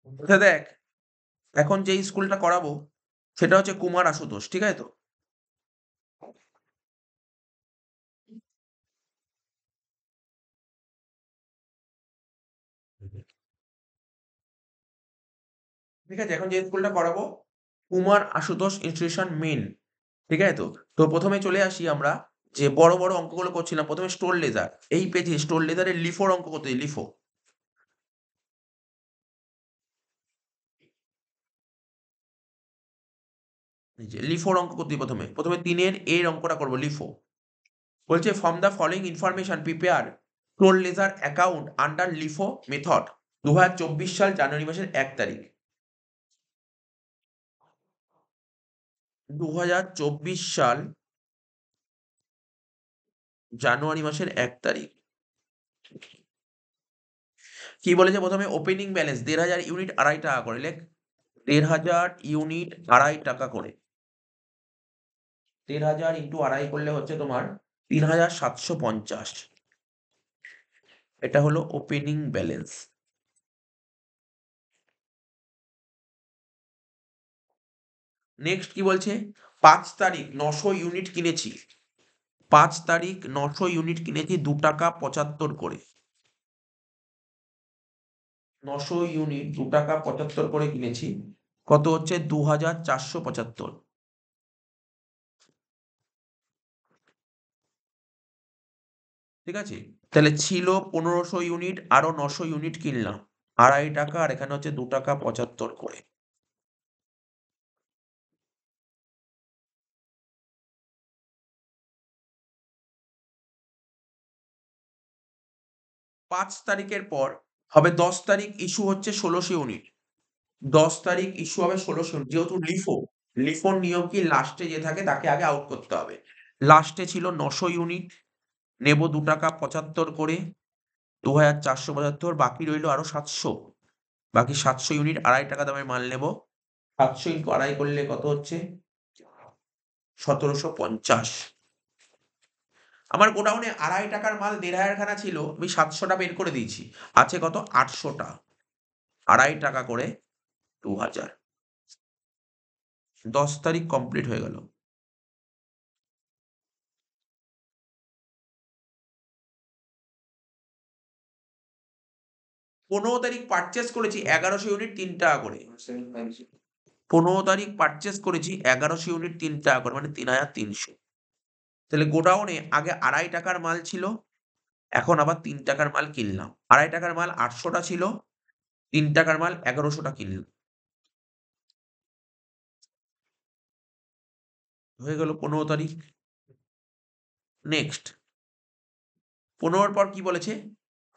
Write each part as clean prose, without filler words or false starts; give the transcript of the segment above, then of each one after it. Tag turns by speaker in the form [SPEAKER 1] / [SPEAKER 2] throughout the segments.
[SPEAKER 1] আচ্ছা দেখ, এখন যেই স্কুলটা করাবো সেটা হচ্ছে কুমার আশুতোষ, ঠিক আছে তো? ঠিক আছে, এখন যে স্কুলটা করাবো কুমার আশুতোষ ইনস্টিটিউশন মেন, ঠিক আছে তো? তো ১ম এ চলে আসি আমরা যে বড়, বড় অঙ্কগুলো করছিলাম। ১ম এ স্টোর লেদার। এই পেজে স্টোর লেদারের লিফোর অঙ্ক করতে লিফো। এই যে লিফোর অঙ্ক করতে ১ম এ। ১ম এ ৩ এর এর অঙ্কটা করব লিফো। বলছে from the following information prepare store leather account under LIFO method. ২০২৪ সাল জানুয়ারি মাসের ১ তারিখ। ২০২৪ সাল জানুয়ারি মাসের ১ তারিখ। কি বলেছে ১ম এ ওপেনিং ব্যালেন্স ১৫০০ ইউনিট ৳২.৫ করে লেখ। ১৫০০ ইউনিট ৳২.৫ করে। ১৫০০ ইন্টু ২.৫ করলে হচ্ছে তোমার ৩৭৫০। এটা হলো ওপেনিং ব্যালেন্স। নেক্সট কি বলছে? ৫ তারিখ ৯০০ ইউনিট কিনেছি। ৫ তারিখ ৯০০ ইউনিট কিনেছি ৳২.৭৫ করে। ৯০০ ইউনিট ৳২.৭৫ করে কিনেছি। কত হচ্ছে? ২,৪৭৫। ঠিক আছে? তাহলে ছিল ১৫০০ ইউনিট, আরো ৯০০ ইউনিট কিনলাম। ৳২.৫ আর এখানে হচ্ছে ৳২.৭৫ করে। ৫ তারিখের পর হবে ১০ তারিখ ইস্যু হচ্ছে ১৬০০ ইউনিট। ১০ তারিখ ইস্যু হবে ১৬০০ ইউনিট। যেহেতু লিফো, লিফোর নিয়ম কি লাস্টে যে থাকে তাকে আগে আউট করতে হবে। লাস্টে ছিল ৯০০ ইউনিট, নেব ৳২.৭৫ করে, ২,৪৭৫ বাকি রইল আরো ৭০০। বাকি ৭০০ ইউনিট ৳২.৫ দামের মাল নেব। ৭০০ ইন্টু ২.৫ করলে কত হচ্ছে? ১৭৫০। আমার গোডাউনে ৳২.৫ র মাল ১,৫০০ খানা ছিল। আমি ৭০০ টা বের করে দিয়েছি। আছে কত? ৮০০ টা। ৳২.৫ করে ২,০০০। ১০ তারিখ কমপ্লিট হয়ে গেল। ১৫ তারিখ পারচেজ করেছি ১১০০ ইউনিট ৳৩ করে। ১৫ তারিখ পারচেজ করেছি ১১০০ ইউনিট ৳৩ করে মানে ৩,৩০০। তাহলে গোডাউনে আগে ৳২.৫ র মাল ছিল, এখন আবার ৳৩ র মাল কিনলাম। ৳২.৫ র মাল ৮০০ টা ছিল, ৳৩ র মাল ১১০০ টা কিনলাম। হয়ে গেল ১৫ তারিখ। নেক্সট ১৫ র পর কি বলেছে?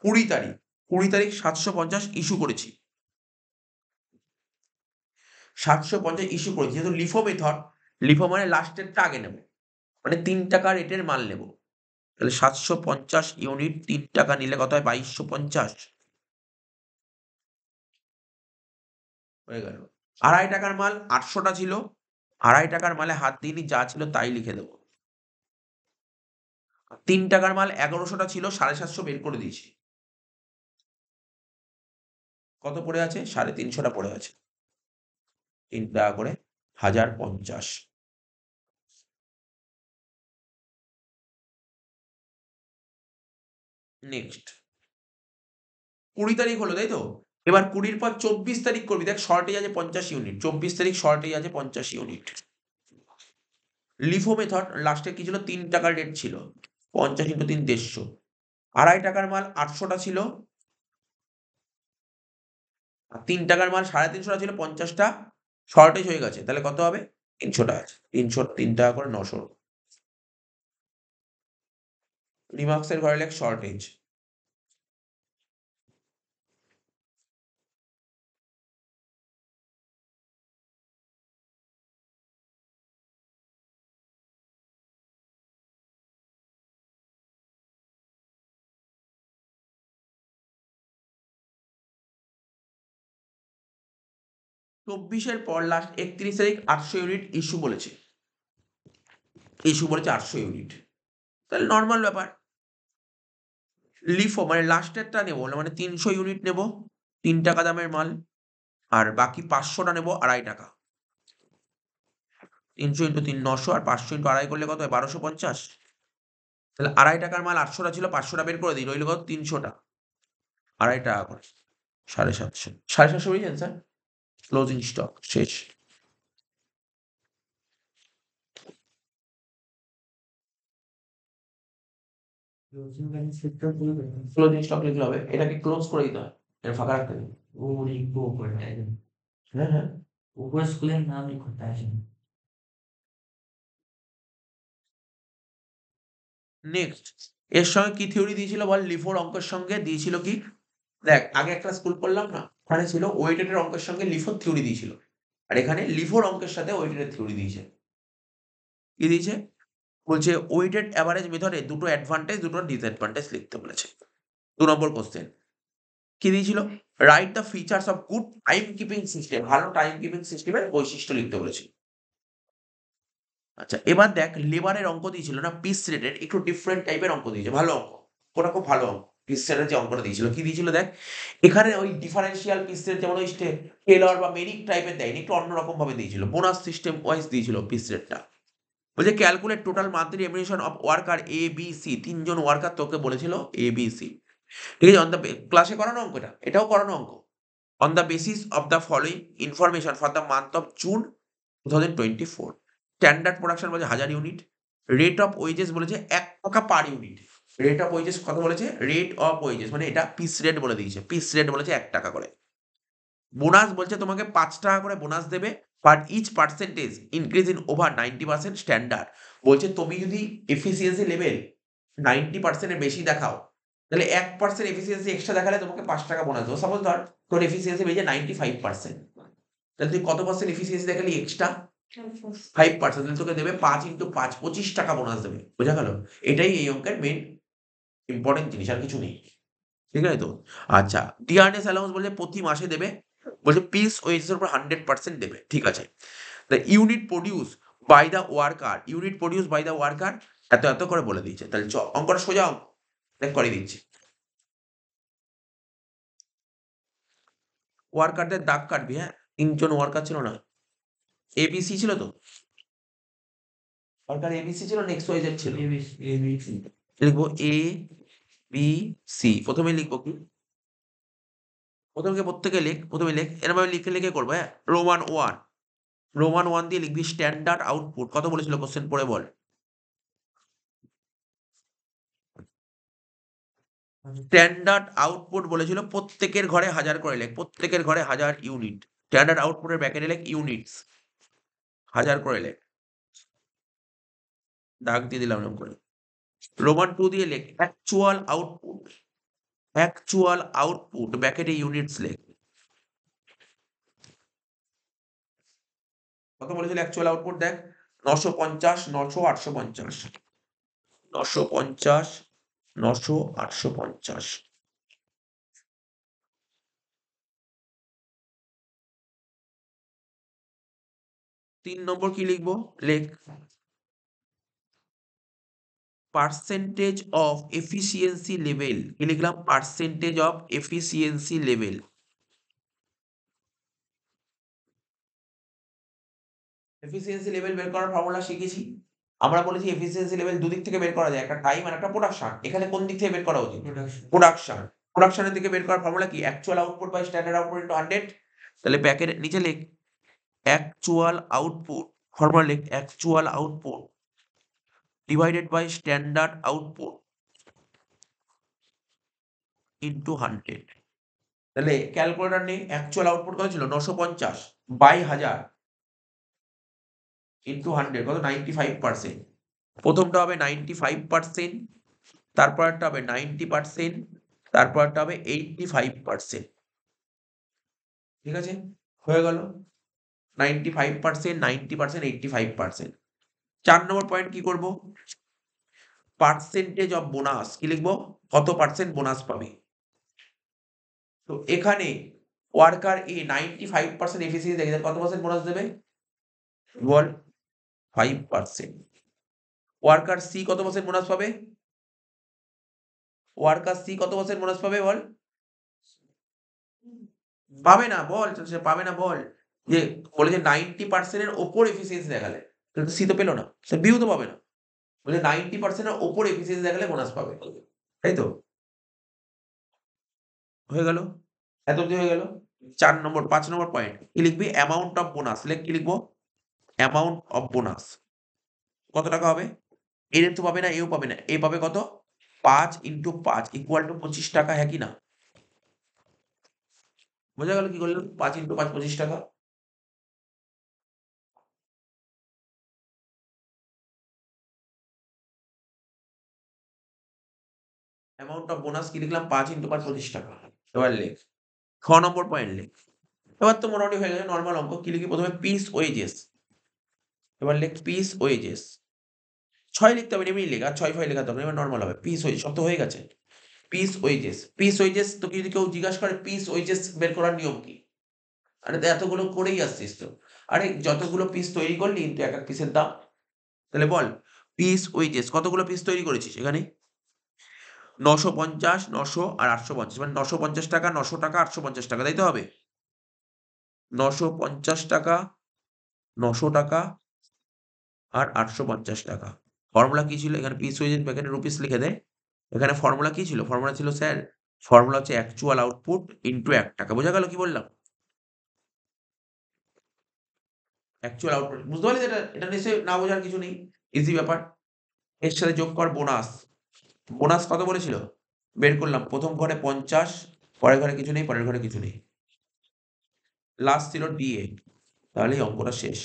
[SPEAKER 1] ২০ তারিখ। ২০ তারিখ ৭৫০ ইস্যু করেছি। ৭৫০ ইস্যু করেছি। যেহেতু লিফো মেথড, লিফো মানে লাস্টেরটা আগে নেব। মানে ৳৩ রেটের মাল নেব। তাহলে ৭৫০ ইউনিট ৳৩ নিলে কত হয়? ২২৫০ হয়ে গেল। ৳২.৫ র মাল ৮০০ টা ছিল। ৳২.৫ র মালে হাত দিইনি, যা ছিল তাই লিখে দেব। ৳৩ র মাল ১১০০ টা ছিল, ৭৫০ বের করে দিয়েছি। কত পড়ে আছে? ৩৫০ টা পড়ে আছে। ৳৩ করে ১,০৫০। নেক্সট ২০ তারিখ হলো, তাই তো? এবার ২০ র পর ২৪ তারিখ করবি। দেখ শর্টেজ আছে ৫০ ইউনিট। ২৪ তারিখ শর্টেজ আছে ৫০ ইউনিট। লিফো মেথড লাস্টে কি ছিল? ৳৩ রেট ছিল। ৫০ ইন্টু ৩ ১৫০। ৳২.৫ র মাল ৮০০ টা ছিল। আর ৳৩ র মাল ৩৫০ টা ছিল, ৫০ টা শর্টেজ হয়ে গেছে। তাহলে কত হবে? ৩০০ টা আছে। ৳৩ করে ৯০০। রিমার্কস এর ঘরে লেখ শর্টেজ। ২৪ এর পর লাস্ট ৩১ তারিখ ৮০০ ইউনিট ইস্যু বলেছে। ইস্যু বলেছে ৮০০ ইউনিট। তাহলে নরমাল ব্যাপার। লিফো মানে লাস্টেরটা নেব না, মানে ৩০০ ইউনিট নেব। ৳৩ দামের মাল। আর বাকি 500টা নেবো 2.5 টাকা। 300 × 3 900 আর 500 × 2.5 করলে কত হয়? 1250। তাহলে 2.5 টাকার মাল 800টা ছিল, 500টা বের করে দিই, রইল কত? 300টা। 2.5 টাকা করে 750, 750 বুঝেছেন স্যার? ক্লোজিং স্টক শেষ। ক্লোজিং স্টক লিখলে হবে, এটাকে ক্লোজ করে দিতে হয়, এটা ফাঁকা রাখতে হবে।
[SPEAKER 2] वो लिखो ऊपर टाइटल
[SPEAKER 1] হ্যাঁ হ্যাঁ
[SPEAKER 2] ऊपर स्कूलेর নাম লিখো টাইটল।
[SPEAKER 1] নেক্সট, এর সঙ্গে কি থিওরি দিয়েছিল বল? লিফোর অঙ্কের সঙ্গে দিয়েছিল কি? দেখ, আগে একটা স্কুল করলাম না, ওখানে ছিল ওয়েটেড এর অঙ্কের সঙ্গে লিফোর থিওরি দিয়েছিল, আর এখানে লিফোর অঙ্কের সাথে ওয়েটেড এর থিওরি দিয়েছে। কি দিয়েছে? বলছে ওয়েটেড অ্যাভারেজ মেথডে দুটো অ্যাডভান্টেজ, দুটো ডিসঅ্যাডভান্টেজ লিখতে বলেছে। 2 নম্বর কোশ্চেন কি দিয়েছিল? Write the features of good time keeping system. ভালো টাইম কিপিং সিস্টেমের বৈশিষ্ট্য লিখতে বলেছে। আচ্ছা, এবার দেখ, লেবারের অঙ্ক দিয়েছিল না, পিস রেটের, একটু ডিফারেন্ট টাইপের অঙ্ক দিয়েছে, ভালো অঙ্ক, ওটা খুব ভালো অঙ্ক। পিস রেটের যে অঙ্কটা দিয়েছিল, কি দিয়েছিল দেখ, এখানে ওই ডিফারেন্সিয়াল পিস রেট যেমন ওই টেলর বা মেরিক টাইপের দেয়নি, একটু অন্যরকম ভাবে দিয়েছিল, বোনাস সিস্টেম ওয়াইজ দিয়েছিল পিস রেটটা। বলছে calculate total monthly remuneration of worker A B C, 3জন ওয়ার্কার তোকে বলেছিল এ বি সি, ঠিক আছে? অন দ্য ক্লাসে করানো অঙ্ক, এটাও করানো অঙ্ক। On the basis of the following information for the month of June 2024, standard production বলেছে 1000 ইউনিট, রেট অফ ওয়েজেস বলেছে 1 টাকা per unit. Rate of wages কত বলেছে? রেট অফ ওয়েজেস মানে এটা পিস রেট বলে দিয়েছে, পিস রেট বলেছে 1 টাকা করে। বোনাস বলছে তোমাকে 5 টাকা করে বোনাস দেবে, but each percentage increase in over 90% standard. বলছে তুমি যদি এফিসিয়েন্সি লেভেল 90% এর বেশি দেখাও, তাহলে 1% এফিসিয়েন্সি এক্সট্রা দেখালে তোমাকে 5 টাকা বোনাস দেবো। সাপোজ ধর তোর এফিসিয়েন্সি বেজে 95%, তাহলে তুই কত পার্সেন্ট এফিসিয়েন্সি দেখালি এক্সট্রা? 5%, তাহলে তোকে দেবে 5 × 5 25 টাকা বোনাস দেবে। বোঝা গেল? এটাই এই অঙ্কের মেইন ইম্পর্টেন্ট জিনিস, আর কিছু নেই। ঠিক আছে তো? আচ্ছা, ডিয়ারনেস অ্যালাউন্স বলছে প্রতি মাসে দেবে, বলছে পিস ওয়েজেস এর উপর 100% দেবে। ঠিক আছে। The unit produce by the worker, unit produce by the worker এত এত করে বলে দিয়েছে। তাহলে চ অঙ্কটা সোজা অঙ্ক, দেখ করে দিচ্ছি। ওয়ার্কারদের দাগ কাটবি, হ্যাঁ? 3জন ওয়ার্কার ছিল না? এবিসি ছিল তো? ওয়ার্কার এবিসি ছিল না এক্স ওয়াই জেড ছিল?
[SPEAKER 2] এবিসি
[SPEAKER 1] লিখবো এ বি সি। প্রথমে লিখবো কি? প্রত্যেকে লিখ, প্রথমে লিখ, এরকম লিখে লিখে করবো, হ্যাঁ? রোমান 1, রোমান 1 দিয়ে লিখবি স্ট্যান্ডার্ড আউটপুট। কত বলেছিল কোশ্চেন পড়ে বল? স্ট্যান্ডার্ড আউটপুট বলেছিল প্রত্যেকের ঘরে 1000 করে লেখ, প্রত্যেকের ঘরে 1000 ইউনিট। স্ট্যান্ডার্ড আউটপুটের ব্র্যাকেটে লেখ ইউনিটস, 1000 করে লেখ, দাগ দিয়ে দিলাম এরকম করে। রোমান 2 দিয়ে লেখ অ্যাকচুয়াল আউটপুট, অ্যাকচুয়াল আউটপুট ব্র্যাকেটে ইউনিটস লেখ। কত বলেছিল অ্যাকচুয়াল আউটপুট? দেখ 950, 900, 850, 950, 900, 850। 3 নম্বর কি লিখবো? লেখ পার্সেন্টেজ অফ এফিসিয়েন্সি লেভেল। কি লিখলাম? Percentage of efficiency level. Efficiency level বের করার ফর্মুলা শিখেছি। আমরা বলেছি এফিসিয়েন্সি লেভেল দুদিক থেকে বের করা যায়, একটা টাইম আর একটা প্রোডাকশন। এখানে কোন দিক থেকে বের করা উচিত? প্রোডাকশন। প্রোডাকশনের দিকে বের করার ফর্মুলা কি? Actual output by standard output into 100। তাহলে প্যাকের নিচে লিখ অ্যাকচুয়াল আউটপুট, ফর্মুলা লিখ actual output divided by standard output into 100। তাহলে ক্যালকুলেটর নেই, অ্যাকচুয়াল আউটপুট কত ছিল? 950 বাই 1000 ইনটু 100, কত? 95%। প্রথমটা হবে 95%, তারপরেরটা হবে 90%, তারপরেরটা হবে 85%। ঠিক আছে? হয়ে গেল 95%, 90%, 85%। 4 নম্বর পয়েন্ট কি করব? Percentage of bonus. কি লিখবো? কত পার্সেন্ট বোনাস পাবে? তো এখানে ওয়ার্কার এ 95% এফিসিয়েন্সি দেখে কত পার্সেন্ট বোনাস দেবে বল? 5%। ওয়ার্কার সি কত পার্সেন্ট বোনাস পাবে? ওয়ার্কার সি কত পার্সেন্ট বোনাস পাবে বল? পাবে না বল, সে পাবে না বল। যে বলেছে 90% এর ওপর এফিসিয়েন্সি দেখালে। তাহলে তো সি তো পেল না। সে বিও তো পাবে না। বলছে 90% এর ওপর এফিসিয়েন্সি দেখালে বোনাস পাবে। তাই তো? হয়ে গেল। এত অব্দি হয়ে গেল। ৪ নম্বর ৫ নম্বর পয়েন্ট। কি লিখবি? Amount of bonus. লেখ কি লিখব? Amount of bonus. কত টাকা হবে? এর তো পাবে না, এও পাবে না। এ পাবে কত? ৫ × ৫ = ২৫ টাকা, হ্যাঁ কি না? বোঝা গেল কি করলাম? ৫ × ৫ ২৫ টাকা। অ্যামাউন্ট অফ বোনাস কি লিখলাম? ৫ × ৫ ২৫ টাকা। এবার লেখ। খ নম্বর পয়েন্ট লেখ। এবার তো মোটামুটি হয়ে গেছে নরমাল অঙ্ক। কি লিখবি? প্রথমে পিস ওয়েজেস। এবার লেখ পিস ওয়েজেস। ৬ লিখতে হবে না, এমনি লেখ। আর ৬ লেখার দরকার নেই, এবার নরমাল হবে। পিস ওয়েজেস সব তো হয়ে গেছে। Piece wages. পিস ওয়েজেস তোকে যদি কেউ জিজ্ঞাসা করে পিস ওয়েজেস বের করার নিয়ম কি? আরে তো এতগুলো করেই আসছিস তো। আরে যতগুলো পিস তৈরি করলি কিন্তু এক পিসের দাম। তাহলে বল পিস ওয়েজেস কতগুলো পিস তৈরি করেছিস এখানে? ৯৫০, ৯০০ আর ৮৫০ মানে ৯৫০ টাকা, ৯০০ টাকা, ৮৫০ টাকা, তাই তো হবে? ৯৫০ টাকা, ৯০০ টাকা আর ৮৫০ টাকা। ফর্মুলা কি ছিল? এখানে পিস ওয়েজেস ব্র্যাকেটে রুপিস লিখে দে। এখানে ফর্মুলা কি ছিল? ফর্মুলা ছিল স্যার, ফর্মুলা হচ্ছে অ্যাকচুয়াল আউটপুট ইনটু ৳১। বোঝা গেল কি বললাম? অ্যাকচুয়াল আউটপুট বুঝতে পারলি তো এটা? এটা নিশ্চয়ই না বোঝার কিছু নেই। ইজি ব্যাপার। এর সাথে যোগ কর বোনাস। বোনাস কত বলেছিল? বের করলাম। ১ম ঘরে ৫০, পরের ঘরে কিছু নেই, পরের ঘরে কিছু নেই। লাস্ট ছিল ডিএ। তাহলেই অঙ্কটা শেষ।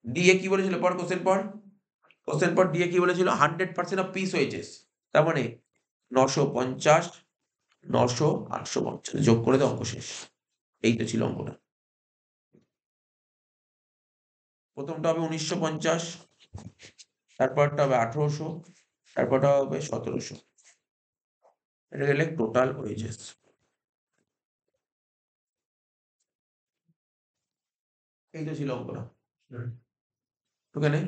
[SPEAKER 1] ডিএ কি বলেছিল? পড় কোশ্চেন পড়। কোশ্চেন পড় ডিএ কি বলেছিল? 100% অফ পিস ওয়েজেস। তার মানে ৯৫০, ৯০০, ৮৫০ যোগ করে দে, অঙ্ক শেষ। এই তো ছিল অঙ্কটা। প্রথমটা হবে ১৯৫০, তারপরটা হবে ১৮০০, তারপরটা হবে ১৭০০। এটা গেলে টোটাল ওয়েজেস। এই তো ছিল অঙ্কটা। ওকে নে।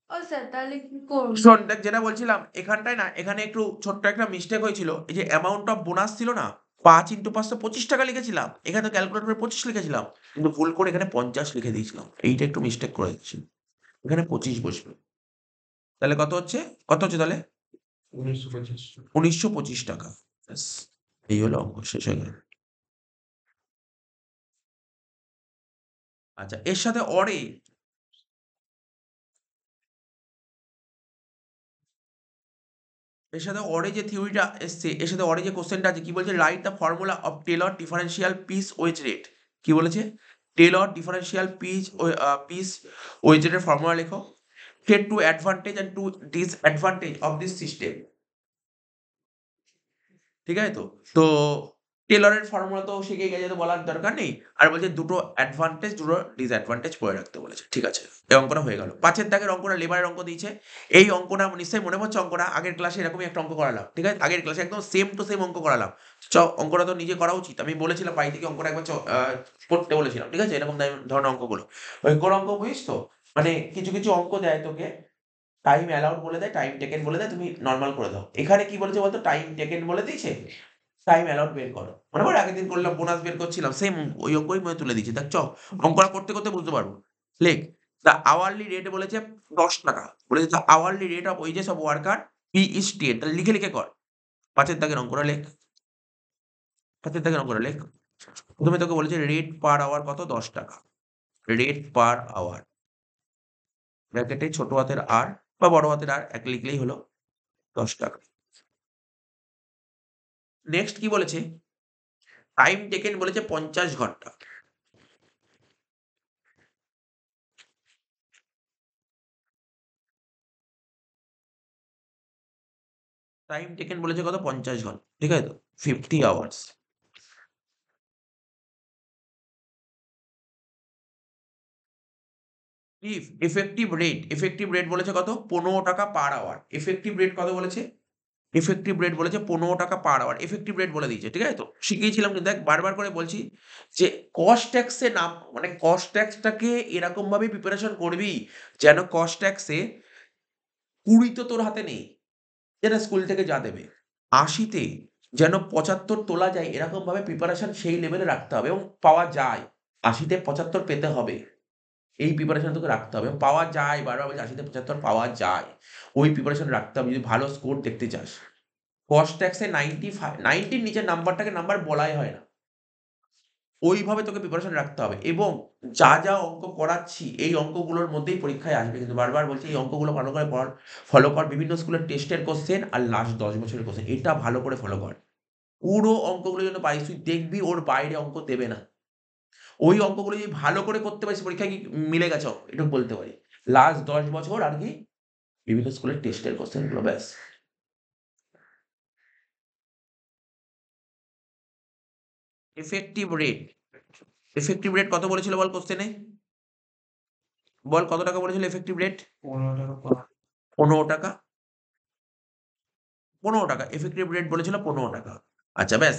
[SPEAKER 3] ও স্যার তাহলে কি করব?
[SPEAKER 1] শোন দেখ যেটা বলছিলাম এখানটায় না এখানে একটু ছোট্ট একটা মিস্টেক হয়েছিল। এই যে অ্যামাউন্ট অফ বোনাস ছিল না ৫ ইন্টু ৫ তো ৳২৫ লিখেছিলাম। এখানে তো ক্যালকুলেট করে ২৫ লিখেছিলাম। কিন্তু ভুল করে এখানে ৫০ লিখে দিয়েছিলাম। এইটা একটু মিস্টেক করে দিচ্ছি। এখানে ২৫ বসবে। তাহলে কত হচ্ছে? কত হচ্ছে তাহলে?
[SPEAKER 2] ১৯২৫
[SPEAKER 1] ৳১৯২৫ ব্যাস। এই হলো অঙ্ক শেষ হয়ে গেল। আচ্ছা এর সাথে অরে যে থিওরিটা এসছে এর সাথে অরে যে কোশ্চেনটা আছে কি বলছে? Write the formula of Taylor differential piece wage রেট। কি বলেছে? টেলর ডিফারেনশিয়াল পিস ওয়েজ রেটের ফর্মুলা লেখো। State two advantage and two disadvantage of this system. ঠিক আছে তো? তো টেলরের ফর্মুলা তো শিখে গেছে তো বলার দরকার নেই। আর বলছে দুটো অ্যাডভান্টেজ, দুটো ডিসঅ্যাডভান্টেজ পড়ে রাখতে বলেছে। ঠিক আছে। এই অঙ্কটা হয়ে গেল। ৫ এর দাগের অঙ্কটা লেবারের অঙ্ক দিয়েছে। এই অঙ্কটা নিশ্চয়ই মনে পড়ছে অঙ্কটা। আগের ক্লাসে এরকমই একটা অঙ্ক করালাম। ঠিক আছে? আগের ক্লাসে একদম সেম টু সেম অঙ্ক করালাম। অঙ্কটা তো নিজে করা উচিত। আমি বলেছিলাম বাড়ি থেকে অঙ্কটা একবার করতে বলেছিলাম। ঠিক আছে? এরকম ধরনের অঙ্কগুলো। ওই কোন অঙ্ক বুঝিস তো? মানে কিছু অঙ্ক দেয় তোকে টাইম অ্যালাউড বলে দেয়, টাইম টেকেন বলে দেয়, তুমি নরমাল করে দাও। এখানে কি বলেছে বলতো? টাইম টেকেন বলে দিয়েছে, টাইম অ্যালাউড বের করো। মনে পড়ে আগের দিন করলাম বোনাস বের করছিলাম, সেম ওই অঙ্কই মনে তুলে দিয়েছে। দেখ অঙ্কটা করতে বুঝতে পারবো। লেখ দ্য আওয়ারলি রেট বলেছে ৳১০ বলেছে the hourly rate of wages of worker P is 10। তাহলে লিখে কর। ৫ এর দাগের অঙ্কটা লেখ। ৫ এর দাগের অঙ্কটা লেখ। প্রথমে তোকে বলেছে রেট পার আওয়ার কত? ৳১০। রেট পার আওয়ার ব্র্যাকেটে ছোট হাতের আর বা বড় হাতের আর এক লিখলেই হলো ৳১০। নেক্সট কি বলেছে? টাইম টেকেন বলেছে ৫০ ঘন্টা। টাইম টেকেন বলেছে কত? ৫০ ঘন্টা। ঠিক আছে তো? 50 আওয়ার্স। ইফ এফেক্টিভ রেট বলেছে কত? ৳১৫ পার আওয়ার। এফেক্টিভ রেট কত বলেছে? এফেক্টিভ রেট বলেছে ৳১৫ পার আওয়ার। এফেক্টিভ রেট বলে দিয়েছে। ঠিক আছে তো? শিখিয়েছিলাম কিন্তু দেখ বারবার করে বলছি যে কস্ট ট্যাক্স এ না মানে কস্ট ট্যাক্সটাকে এরকমভাবে প্রিপারেশন করবি যেন কস্ট ট্যাক্স এ ২০ তো তোর হাতে নেই। যেটা স্কুল থেকে যা দেবে। ৮০ তে যেন ৭৫ তোলা যায় এরকমভাবে প্রিপারেশন সেই লেভেলে রাখতে হবে এবং পাওয়া যায়। ৮০ তে ৭৫ পেতে হবে। এই প্রিপারেশন তোকে রাখতে হবে। পাওয়া যায়, বারবার বলছি ৮০ তে ৭৫ পাওয়া যায়। ওই প্রিপারেশন রাখতে হবে যদি ভালো স্কোর দেখতে চাস। কস্ট ট্যাক্স এ ৯০ র নিচের নাম্বারটাকে নাম্বার বলাই হয় না। ওইভাবে তোকে প্রিপারেশন রাখতে হবে এবং যা অঙ্ক করাচ্ছি এই অঙ্কগুলোর মধ্যেই পরীক্ষায় আসবে। কিন্তু বারবার বলছি এই অঙ্কগুলো ভালো করে ফলো কর। বিভিন্ন স্কুলের টেস্টের কোশ্চেন আর লাস্ট ১০ বছরের কোশ্চেন। এটা ভালো করে ফলো কর। পুরো অঙ্কগুলো যেন পারিস। তুই দেখবি ওর বাইরে অঙ্ক দেবে না। ওই অঙ্কগুলো যদি ভালো করে করতে পারিস পরীক্ষায় কি মিলে গেছে অঙ্ক এটুকু বলতে পারি। লাস্ট ১০ বছর আর কি বিভিন্ন স্কুলের টেস্টের কোশ্চেন গুলো ব্যাস। Effective rate. এফেক্টিভ রেট কত বলেছিল বল কোশ্চেনে? বল কত টাকা বলেছিল এফেক্টিভ রেট?
[SPEAKER 2] ৳১৫
[SPEAKER 1] ৳১৫। ৳১৫ এফেক্টিভ রেট বলেছিল ৳১৫। আচ্ছা ব্যাস।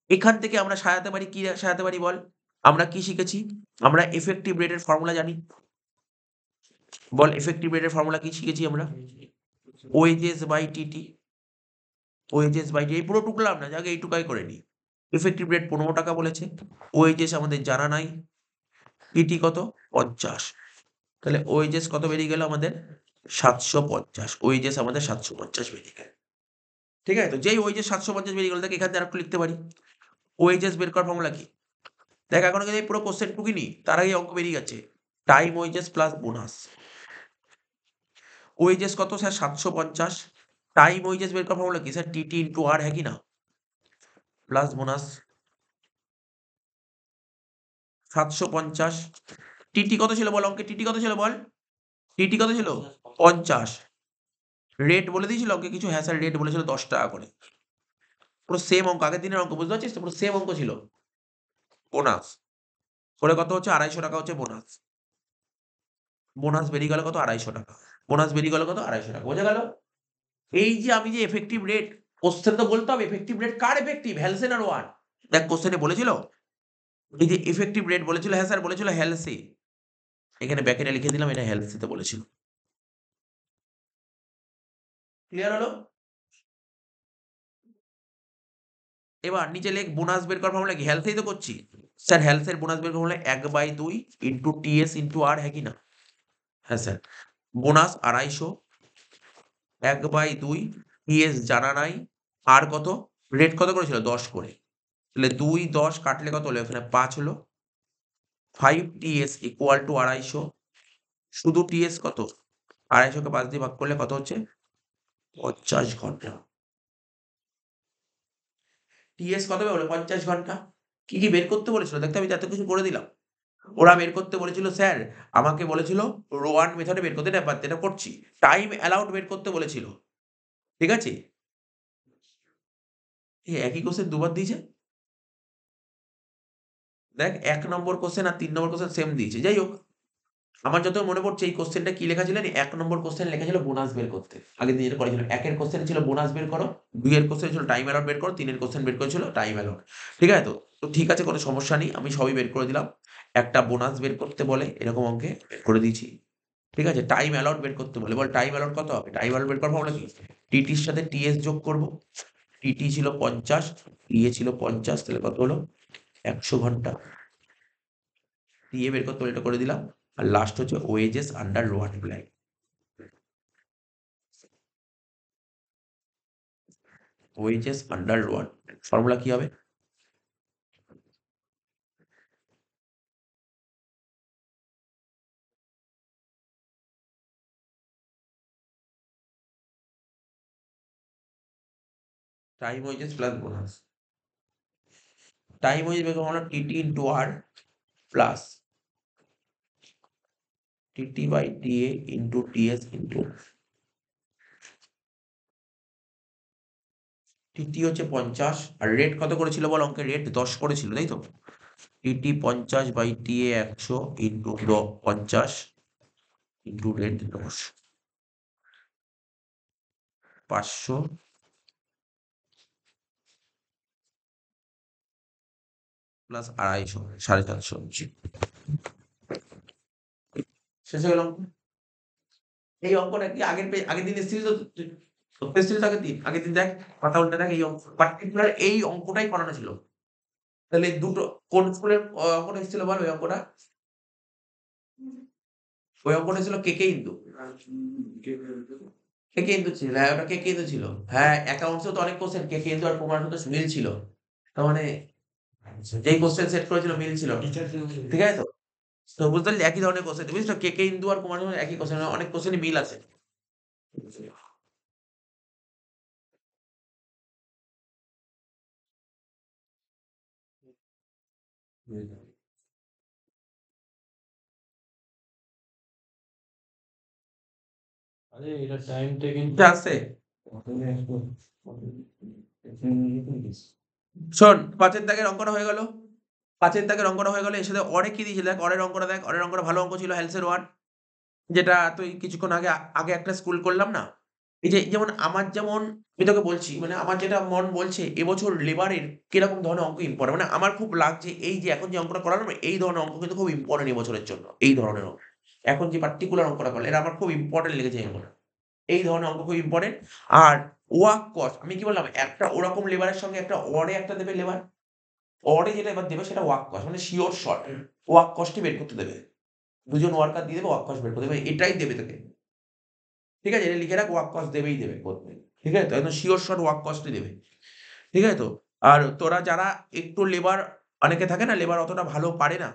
[SPEAKER 1] এখান থেকে আমরা সাজাতে পারি কি সাজাতে পারি বল? আমরা কি শিখেছি? আমরা এফেক্টিভ রেটের ফর্মুলা জানি। বল এফেক্টিভ রেটের ফর্মুলা কি শিখেছি আমরা? Wages by TT. Wages by T এই পুরো টুকলাম না, আগে এইটুকাই করে নিই। ইফেক্টিভ রেট ৳১৫ বলেছে। ওয়েজেস আমাদের জানা নাই। টিটি কত? ৫০। তাহলে ওয়েজেস কত বেরিয়ে গেল আমাদের? ৭৫০। ওয়েজেস আমাদের ৭৫০ বেরিয়ে গেল। ঠিক আছে তো? যেই ওয়েজেস ৭৫০ বেরিয়ে গেল দেখ এখান থেকে আরেকটু লিখতে পারি। ওয়েজেস বের করার ফর্মুলা কি? দেখ এখনো কিন্তু এই পুরো কোশ্চেন টুকিনি। তার আগেই অঙ্ক বেরিয়ে গেছে। Time wages plus bonus. Wages কত স্যার? ৭৫০। টাইম ওয়েজেস বের করার ফর্মুলা কি স্যার? টিটি ইন্টু আর হ্যাঁ কি না? Plus bonus ৭৫০। টিটি কত ছিল বল অঙ্কে? টিটি কত ছিল বল? টিটি কত ছিল? ৫০। রেট বলে দিয়েছিল অঙ্কে কিছু? হ্যাঁ স্যার রেট বলেছিল ৳১০ করে। পুরো সেম অঙ্ক আগের দিনের অঙ্ক বুঝতে পারছিস তো? পুরো সেম অঙ্ক ছিল। বোনাস করে কত হচ্ছে? ৳২৫০ হচ্ছে বোনাস। বোনাস বেরিয়ে গেল কত? ৳২৫০। বোনাস বেরিয়ে গেল কত? ৳২৫০। বোঝা গেল? এই যে আমি যে এফেক্টিভ রেট কোশ্চেন তো বলতে হবে এফেক্টিভ রেট কার এফেক্টিভ? হ্যালসেন আর ওয়াট? দেখ কোশ্চেনে বলেছিল এই যে ইফেক্টিভ রেট বলেছিল, হ্যাঁ স্যার বলেছিল হেলসি। এখানে ব্র্যাকেটে লিখে দিলাম এটা হেলসিতে বলেছিল। ক্লিয়ার হলো? এবার নিচে লেখ বোনাস বের করার ফর্মুলা কি? হেলথেই তো করছি। স্যার হেলথের বোনাস বের করার ফর্মুলা 1/2 ইন্টু টিএস ইন্টু আর, হ্যাঁ কি না? হ্যাঁ স্যার। বোনাস 250, 1/2 টিএস জানা নাই, আর কত? রেট কত করেছিল? 10 করে। তাহলে 2 10 কাটলে কত হলো? এখানে 5 হলো। 5 টিএস ইকুয়াল টু 250। শুধু টিএস কত? 250 কে 5 দিয়ে ভাগ করলে কত হচ্ছে? 50 ঘন্টা। টিএস কত বের হলো? 50 ঘন্টা। কি, কি বের করতে বলেছিল? দেখতে আমি তো এত কিছু করে দিলাম। ওরা বের করতে বলেছিল স্যার, আমাকে বলেছিল রো 1 মেথডে বের করতে, এটা করছি। টাইম অ্যালাউড বের করতে বলেছিল। ঠিক আছে? এই একই কোশ্চেন দুবার দিয়েছে। দেখ ১ নম্বর কোশ্চেন আর ৩ নম্বর কোশ্চেন সেম দিয়েছে। যাই হোক, আমার যতদূর মনে পড়ছে এই কোশ্চেনটা কি লেখা ছিল জানি? ১ নম্বর কোশ্চেন লেখা ছিল বোনাস বের করতে। আগের দিন যেটা করেছিল। ১ এর কোশ্চেন ছিল বোনাস বের করো, ২ এর কোশ্চেন ছিল টাইম অ্যালাউড বের করো, ৩ এর কোশ্চেন বের করেছিল টাইম অ্যালাউড। ঠিক আছে তো? তো ঠিক আছে, কোনো সমস্যা নেই। আমি সবই বের করে দিলাম। একটা বোনাস বের করতে বলে এরকম অঙ্কে বের করে দিয়েছি। ঠিক আছে? টাইম অ্যালাউড বের করতে বলে। বল টাইম অ্যালাউড কত হবে? টাইম অ্যালাউড বের করার ফর্মুলা কি? টিটির সাথে টিএস যোগ করব। টিটি ছিল ৫০, টিএ ছিল ৫০, তাহলে কত হলো? ১০০ ঘন্টা। টিএ বের করতে বলে এটা করে দিলাম। আর লাস্ট হচ্ছে wages under low employ. Wages under low formula কি হবে? Time wages plus bonus. Time wages বের করার formula TT into R plus TT by TA into TS into TT হচ্ছে ৫০ আর রেট কত করেছিল বল? অঙ্কের রেট ১০ করেছিল, তাই তো? TT ৫০ by TA ১০০ into ৫০ into rate ১০, ৫০০ plus ২৫০, ৪৫০। শেষ হয়ে গেল অঙ্ক। এই অঙ্কটা কি আগের দিন এসেছিস তো? করতে এসেছিস আগের দিন? আগের দিন দেখ, কথা উল্টে দেখ, এই অঙ্ক পার্টিকুলার এই অঙ্কটাই করানো ছিল। তাহলে দুটো কোন স্কুলের অঙ্কটা এসেছিল বল? ওই অঙ্কটা, ওই অঙ্কটা ছিল কে ইন্দু। কে ইন্দু ছিল, হ্যাঁ ওটা কে ইন্দু ছিল। হ্যাঁ অ্যাকাউন্টসেও তো অনেক কোশ্চেন কে ইন্দু আর কুমার তো মিল ছিল। তার মানে যেই কোশ্চেন সেট করেছিল মিল ছিল। ঠিক আছে তো? তো বুঝতে পারলি একই ধরনের কোশ্চেন বুঝছো? কে ইন্দু আর কুমার একই কোশ্চেন, অনেক কোশ্চেনই মিল আছে।
[SPEAKER 2] আরে এটা টাইমটা কিন্তু
[SPEAKER 1] এটা আছে। শোন, ৫ এর দাগের অঙ্কটা হয়ে গেল। ৫ এর দাগের অঙ্কটা হয়ে গেল। এর সাথে অরে কি দিয়েছে দেখ, অরের অঙ্কটা দেখ। অরের অঙ্কটা ভালো অঙ্ক ছিল, হেলসের ওয়ান। যেটা তুই কিছুক্ষণ আগে একটা স্কুল করলাম না? এই যে যেমন আমার যেমন আমি তোকে বলছি, মানে আমার যেটা মন বলছে এবছর লেবারের কিরকম ধরনের অঙ্ক ইম্পোর্টেন্ট, মানে আমার খুব লাগছে এই যে এখন যে অঙ্কটা করালাম না, এই ধরনের অঙ্ক কিন্তু খুব ইম্পোর্টেন্ট এবছরের জন্য। এই ধরনের অঙ্ক। এখন যে পার্টিকুলার অঙ্কটা করলাম, এটা আমার খুব ইম্পোর্টেন্ট লেগেছে এই অঙ্কটা। এই ধরনের অঙ্ক খুব ইম্পোর্টেন্ট। আর ওয়ার্ক কস্ট আমি কি বললাম? একটা ওরকম লেবারের সঙ্গে একটা অরে একটা দেবে লেবার। অরে যেটা এবার দেবে সেটা ওয়ার্ক কস্ট, মানে সিওর শর্ট। ওয়ার্ক কস্টই বের করতে দেবে। ২ জন ওয়ার্কার দিয়ে দেবে, ওয়ার্ক কস্ট বের করে দেবে। এটাই দেবে তোকে। ঠিক আছে? এটা লিখে রাখ, ওয়ার্ক কস্ট দেবেই দেবে করতে। ঠিক আছে তো? একদম সিওর শট ওয়ার্ক কস্টই দেবে। ঠিক আছে তো? আর তোরা যারা একটু লেবার, অনেকে থাকে না লেবার অতটা ভালো পারে না।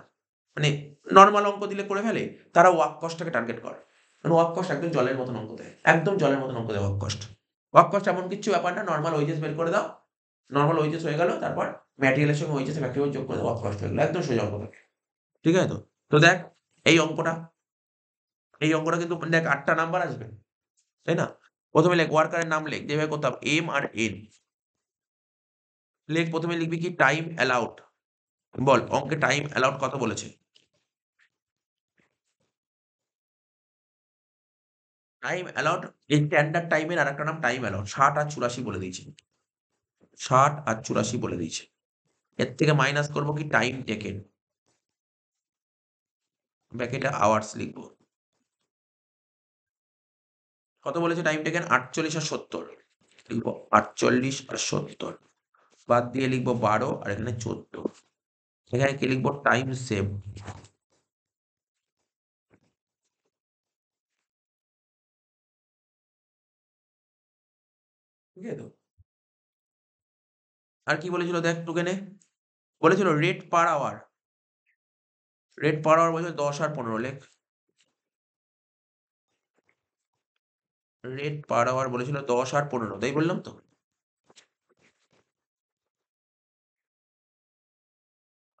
[SPEAKER 1] মানে নরমাল অঙ্ক দিলে করে ফেলে। তারা ওয়ার্ক কস্টটাকে টার্গেট করে। কারণ ওয়ার্ক কস্ট একদম জলের মতন অঙ্ক দেয়। একদম জলের মতন অঙ্ক দেয় ওয়ার্ক কস্ট। ওয়ার্ক কস্ট এমন কিচ্ছু ব্যাপার না। নরমাল ওয়েজেস বের করে দাও। নরমাল ওয়েজেস হয়ে গেল। তারপর ম্যাটেরিয়াল এর সঙ্গে ওয়েজেস ফ্যাক্টরি যোগ করে দাও, ওয়ার্ক কস্ট হয়ে গেল। একদম সোজা অঙ্ক থাকে। ঠিক আছে তো? তো দেখ এই অঙ্কটা, এই অঙ্কটা কিন্তু দেখ ৮ টা নাম্বার আসবে। তাই না? ১ম এ লেখ ওয়ার্কারের নাম লেখ। যেভাবে করতাম এম আর এন। লেখ, ১ম এ লিখবি কি টাইম অ্যালাউড। বল অঙ্কে টাইম অ্যালাউড কত বলেছে? টাইম অ্যালাউড, এই স্ট্যান্ডার্ড টাইমের আরেকটা নাম টাইম অ্যালাউড। ৬০ আর ৮৪ বলে দিয়েছে। ৬০ আর ৮৪ বলে দিয়েছে। এর থেকে মাইনাস করব কি টাইম টেকেন। ব্র্যাকেটে আওয়ার্স লিখব। কত বলেছে টাইম টেকেন? 48 আর 70 লিখবো, 48 আর 70 বাদ দিয়ে লিখবো 12 আর এখানে 14। এখানে কি লিখবো? Time save. ঠিক আছে তো? আর কি বলেছিল দেখ টুকেনে? বলেছিল rate per hour. Rate per hour বলেছিল 10 আর 15 লেখ। রেট পার আওয়ার বলেছিল 10 আর 15, তাই বললাম তো?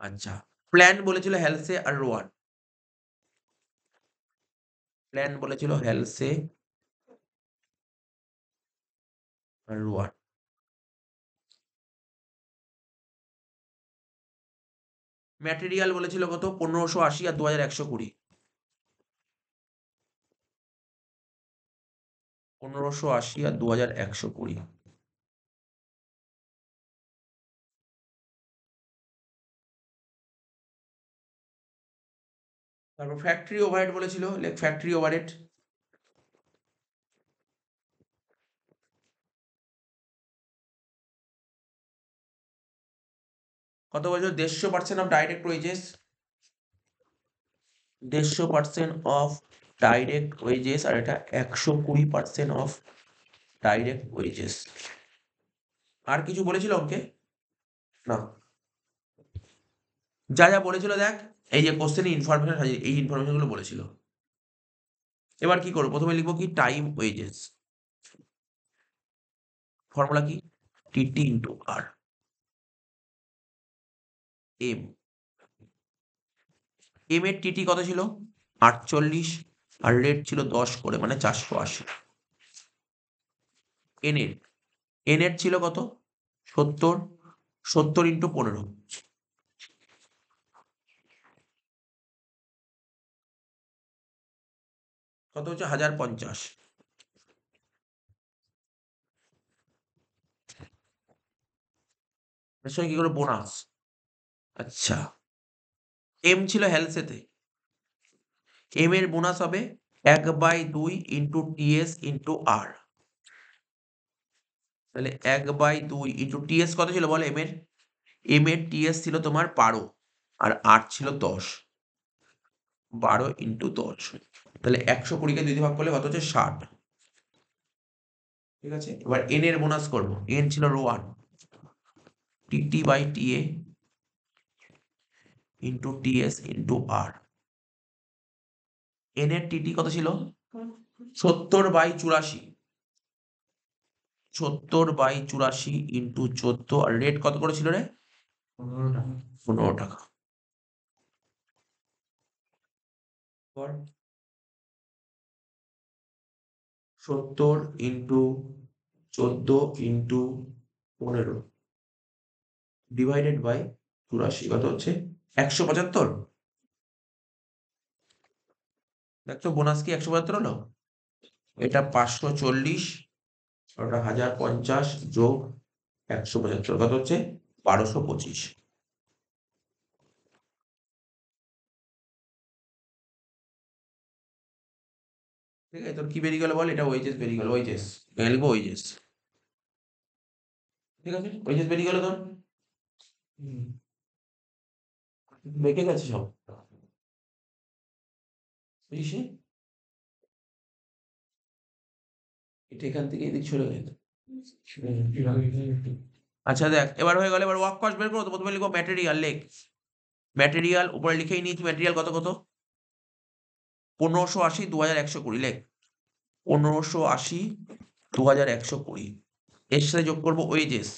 [SPEAKER 1] আচ্ছা, প্ল্যান বলেছিল হ্যালসে আর রোয়ান। প্ল্যান বলেছিল হ্যালসে আর রোয়ান। ম্যাটেরিয়াল বলেছিল কত? 1580 আর 2120। 1580 আর 2120। তারপর ফ্যাক্টরি ওভারহেড বলেছিল, লেখ ফ্যাক্টরি ওভারহেড। কত বলেছিল? 150% of direct wages. 150% of direct wages, আর এটা 120% অফ ডাইরেক্ট ওয়েজেস। আর কিছু বলেছিল ওকে? না। যা যা বলেছিল দেখ, এই যে কোশ্চেনে ইনফরমেশন আছে, এই ইনফরমেশন গুলো বলেছিল। এবার কি করবো? প্রথমে লিখবো কি? Time wages. ফর্মুলা কি? TT into R. M. M এর টিটি কত ছিল? 48, আর রেট ছিল 10 করে, মানে 480। এন এর, এন এর ছিল কত? 70। 70 ইন্টু 15 কত হচ্ছে? 1050। এর সঙ্গে কি করে বোনাস? আচ্ছা, এম ছিল হেলসেতে, এম এর বোনাস হবে 1/2 ইন্টু টিএস ইন্টু আর। তাহলে 1/2 ইন্টু টিএস কত ছিল বলো এম এর? এম এর টিএস ছিল তোমার 12, আর আর ছিল 10। 12 ইন্টু 10, তাহলে 120কে 2 দিয়ে ভাগ করলে কত হচ্ছে? 60। ঠিক আছে, এবার এন এর বোনাস করবো। এন ছিল row 1, TT by TA into TS into R. N এর টিটি কত ছিল? 70/84। 70/84 ইন্টু 14, আর রেট কত করে ছিল রে?
[SPEAKER 2] 15 টাকা।
[SPEAKER 1] 15 টাকা। 70 ইন্টু 14 ইন্টু 15 ডিভাইডেড বাই 84 কত হচ্ছে? 175। দেখ তো বোনাস কি 175 হলো? এটা 540, ওটা 1050 যোগ 175 কত হচ্ছে? 1225। ঠিক আছে, তোর কি বেরিয়ে গেল বল? এটা ওয়েজেস বেরিয়ে গেল, ওয়েজেস। লিখবো ওয়েজেস। ঠিক আছে, ওয়েজেস বেরিয়ে গেল তোর। বেঁকে গেছে সব, বুঝিস? এটা এখান থেকে এদিক চলে গেল। আচ্ছা দেখ, এবার হয়ে গেল। এবার ওয়ার্ক কস্ট বের করো তো। প্রথমে লিখবো ম্যাটেরিয়াল, লেখ ম্যাটেরিয়াল। উপরে লিখেই নিয়েছি ম্যাটেরিয়াল কত কত? 1580 2120 লেখ। 1580 2120। এর সাথে যোগ করবো ওয়েজেস।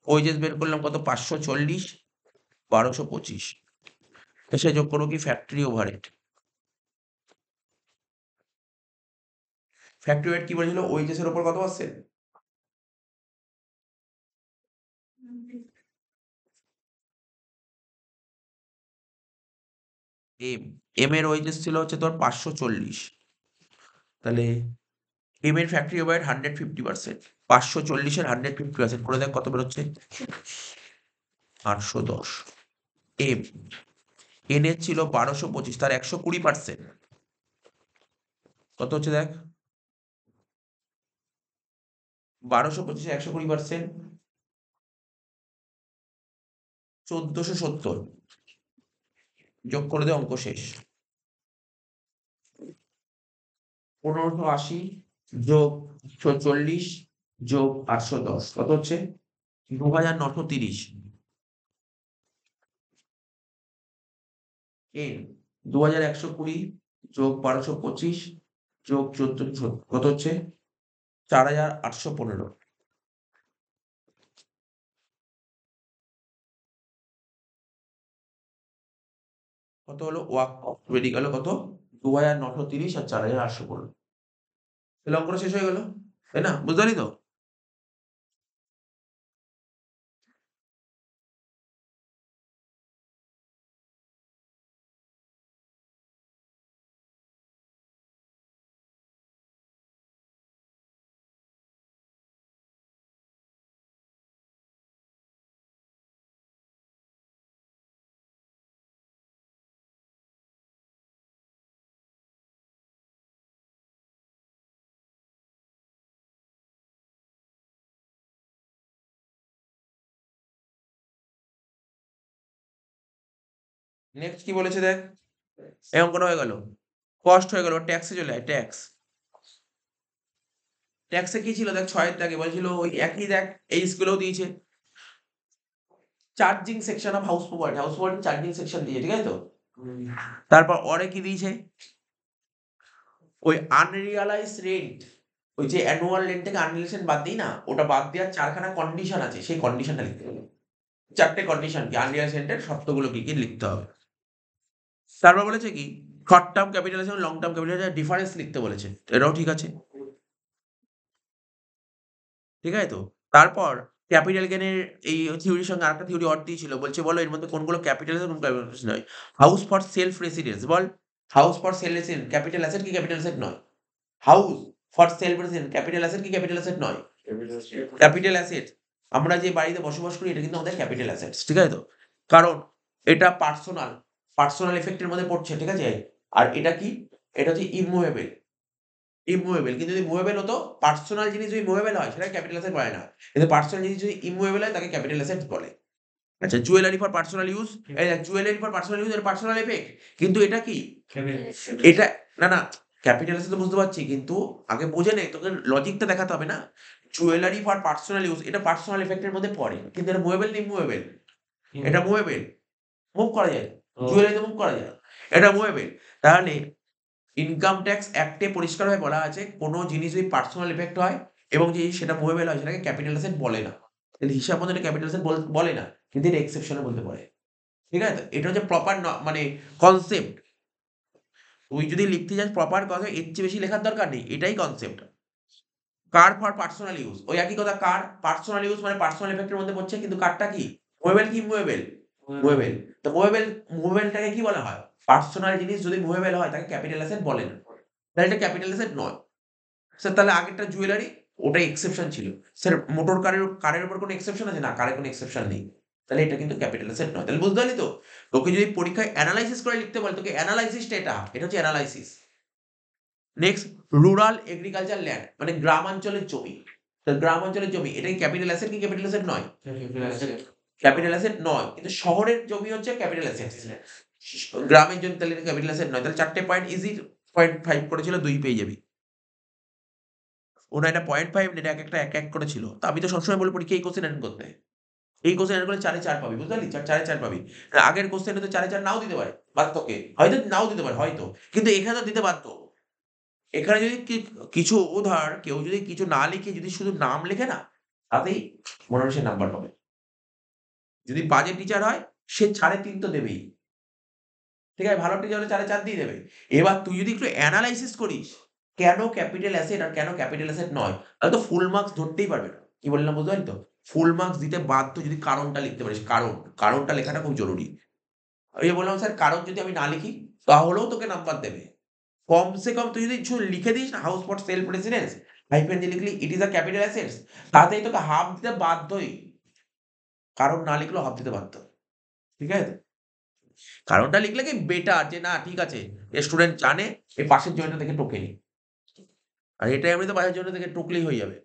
[SPEAKER 1] ওয়েজেস বের করলাম কত? 540 1225। এর সাথে যোগ করবো কি? Factory overhead. ফ্যাক্টরি ওভারহেড কি বলেছিল? ওয়েজেস এর উপর কত আসছে? এম। এম এর ওয়েজেস ছিল হচ্ছে তোর 540। তাহলে এম এর ফ্যাক্টরি ওভারহেড 150%। 540 এর 150% করে দেখ কত বেরোচ্ছে? 810। এম। এন এর ছিল 1225, তার 120%। কত হচ্ছে দেখ? 1225 120%, 1470 যোগ করে দে, অঙ্ক শেষ। 1580 যোগ 140 যোগ 810 কত হচ্ছে? 2930। n 2120 যোগ 1225 যোগ 1470 কত হচ্ছে? 4815। কত হলো? ওয়াক বেরিয়ে গেল কত? 2930 আর 4815। তাহলে অঙ্কটা শেষ হয়ে গেল, তাই না? বুঝতে পারলি তো? নেক্সট কি বলেছে দেখ, এই অঙ্কটা হয়ে গেল, কস্ট হয়ে গেল, ট্যাক্সে চলে আয়, ট্যাক্স। ট্যাক্সে কি ছিল দেখ, 6 এর দাগে বলেছিল ওই একই, দেখ এই স্কুলেও দিয়েছে, charging section of house property, house property charging section দিয়েছে, ঠিক আছে তো? তারপর অরে কি দিয়েছে, ওই আনরিয়ালাইজ রেন্ট, ওই যে অ্যানুয়াল রেন্ট থেকে আনরিয়ালাইজ বাদ দিই না, ওটা বাদ দেওয়ার 4খানা কন্ডিশন আছে, সেই কন্ডিশনটা লিখতে হবে। 4টে কন্ডিশন কি, আনরিয়ালাইজ রেন্টের শর্তগুলো কি কি লিখতে হবে। তারপর বলেছে কি, short term capitalisation long term capitalisation difference লিখতে বলেছে, এটাও ঠিক আছে, ঠিক আছে তো? তারপর ক্যাপিটাল গেইনের এই থিওরির সঙ্গে আরেকটা থিওরি অর দিয়েছিল, বলছে বলো এর মধ্যে কোনগুলো ক্যাপিটাল কোন ক্যাপিটাল নয়। House for self residence, ball house for self residence capital asset কি ক্যাপিটাল অ্যাসেট নয়? House for self residence capital asset কি ক্যাপিটাল অ্যাসেট নয়? Capital asset. আমরা যে বাড়িতে বসবাস করি এটা কিন্তু আমাদের ক্যাপিটাল অ্যাসেটস, ঠিক আছে তো? কারণ এটা পার্সোনাল এফেক্টের মধ্যে পড়ছে, ঠিক আছে? আর এটা কি, এটা হচ্ছে ইমুভেবল, কিন্তু যদি মুভেবল হতো, পার্সোনাল জিনিস যদি মুভেবল হয় সেটা ক্যাপিটাল অ্যাসেট বলে না, কিন্তু পার্সোনাল জিনিস যদি ইমুভেবল হয় তাকে ক্যাপিটাল অ্যাসেট বলে। আচ্ছা, জুয়েলারি ফর পার্সোনাল ইউজ, এই দেখ জুয়েলারি ফর পার্সোনাল ইউজ এর পার্সোনাল এফেক্ট, কিন্তু এটা কি, এটা না ক্যাপিটাল অ্যাসেট তো বুঝতে পারছি, কিন্তু আগে বুঝে নে, তোকে লজিকটা দেখাতে হবে না। জুয়েলারি ফর পার্সোনাল ইউজ এটা পার্সোনাল এফেক্টের মধ্যে পড়ে, কিন্তু এটা মুভেবল না ইমুভেবল? এটা মুভেবল, মুভ করা যায়, জুয়েলারি মুভ করা যায়, এটা মুভেবল। তাহলে ইনকাম ট্যাক্স অ্যাক্টে পরিষ্কারভাবে বলা আছে, কোনো জিনিস যদি পার্সোনাল এফেক্ট হয় এবং যদি সেটা মুভেবল হয় সেটাকে ক্যাপিটাল অ্যাসেট বলে না। কিন্তু হিসাব মতো এটা ক্যাপিটাল অ্যাসেট বলে না, কিন্তু এটা এক্সেপশনের মধ্যে পড়ে, ঠিক আছে? এটা হচ্ছে প্রপার মানে কনসেপ্ট। তুই যদি লিখতে যাস প্রপার কথা, এর চেয়ে বেশি লেখার দরকার নেই, এটাই concept. Car for personal use, ওই একই কথা, কার পার্সোনাল ইউজ মানে পার্সোনাল এফেক্টের মধ্যে পড়ছে, কিন্তু কারটা কি মুভেবল কি ইমুভেবল? মুভেবল। তো মুভেবলটাকে কি বলা হয়? পার্সোনাল জিনিস যদি মুভেবল হয় তাকে ক্যাপিটাল অ্যাসেট বলে না, তাহলে এটা ক্যাপিটাল অ্যাসেট নয়। স্যার তাহলে আগেরটা জুয়েলারি, ওটা এক্সেপশন ছিল। স্যার মোটর কারের উপর কোনো এক্সেপশন আছে? না, কারে কোনো এক্সেপশন নেই। তাহলে এটা কিন্তু ক্যাপিটাল অ্যাসেট নয়। তাহলে বুঝতে পারলি তো? তোকে যদি পরীক্ষায় এনালাইসিস করে লিখতে বলে, তোকে এনালাইসিসটা এটা হচ্ছে analysis. Next, rural agriculture land মানে গ্রামাঞ্চলের জমি। তো গ্রামাঞ্চলের জমি এটা কি ক্যাপিটাল অ্যাসেট কি ক্যাপিটাল অ্যাসেট নয়? ক্যাপিটাল অ্যাসেট নয়, কিন্তু শহরের জমি হচ্ছে ক্যাপিটাল অ্যাসেট। গ্রামের জমি তাহলে ক্যাপিটাল অ্যাসেট নয়। তাহলে 4টে পয়েন্ট ইজি, 0.5 করেছিল, 2 পেয়ে যাবি। ওরা এটা 0.5 এটা এক করে ছিল। তো আমি তো সবসময় বলি পরীক্ষায় এই কোশ্চেন অ্যাটেন্ড করতে। এই কোশ্চেন অ্যাটেন্ড করলে 4 এ 4 পাবি, বুঝতে পারলি? 4 এ 4 পাবি। আগের কোশ্চেনে তো 4 এ 4 নাও দিতে পারে, তোকে হয়তো নাও দিতে পারে হয়তো, কিন্তু এখানে তো দিতে বাধ্য। এখানে যদি কিছু ধর কেউ যদি কিছু না লিখে যদি শুধু নাম লেখে না, তাতেই মনে হয় সে নাম্বার পাবে। যদি বাজে টিচার হয় সে 4 এ 3 তো দেবেই। ঠিক আছে? ভালো টিচার হলে 4 এ 4 দিয়ে দেবে। এবার তুই যদি একটু এনালাইসিস করিস, কেন ক্যাপিটাল অ্যাসেট আর কেন ক্যাপিটাল অ্যাসেট নয়, তাহলে তো ফুল মার্কস ধরতেই পারবে না। কি বললাম বুঝতে পারলি তো? ফুল মার্কস দিতে বাধ্য যদি কারণটা লিখতে পারিস। কারণটা লেখাটা খুব জরুরি। ওই যে বললাম স্যার কারণ যদি আমি না লিখি তাহলেও তোকে নাম্বার দেবে। কমসে কম তুই যদি কিছু লিখে দিস না, house for self residence hyphen দিয়ে লিখলি ইট ইস আ ক্যাপিটাল অ্যাসেটস, তাতেই তোকে হাফ দিতে বাধ্যই। কারণ না লিখলেও হাফ দিতে বাধ্য। ঠিক আছে? কারণটা লিখলে কি বেটার, যে না ঠিক আছে স্টুডেন্ট জানে এই পাশের জমিটা থেকে টোকেনি, আর এটা এমনিতে পাশের জমিটা থেকে টুকলেই হয়ে যাবে।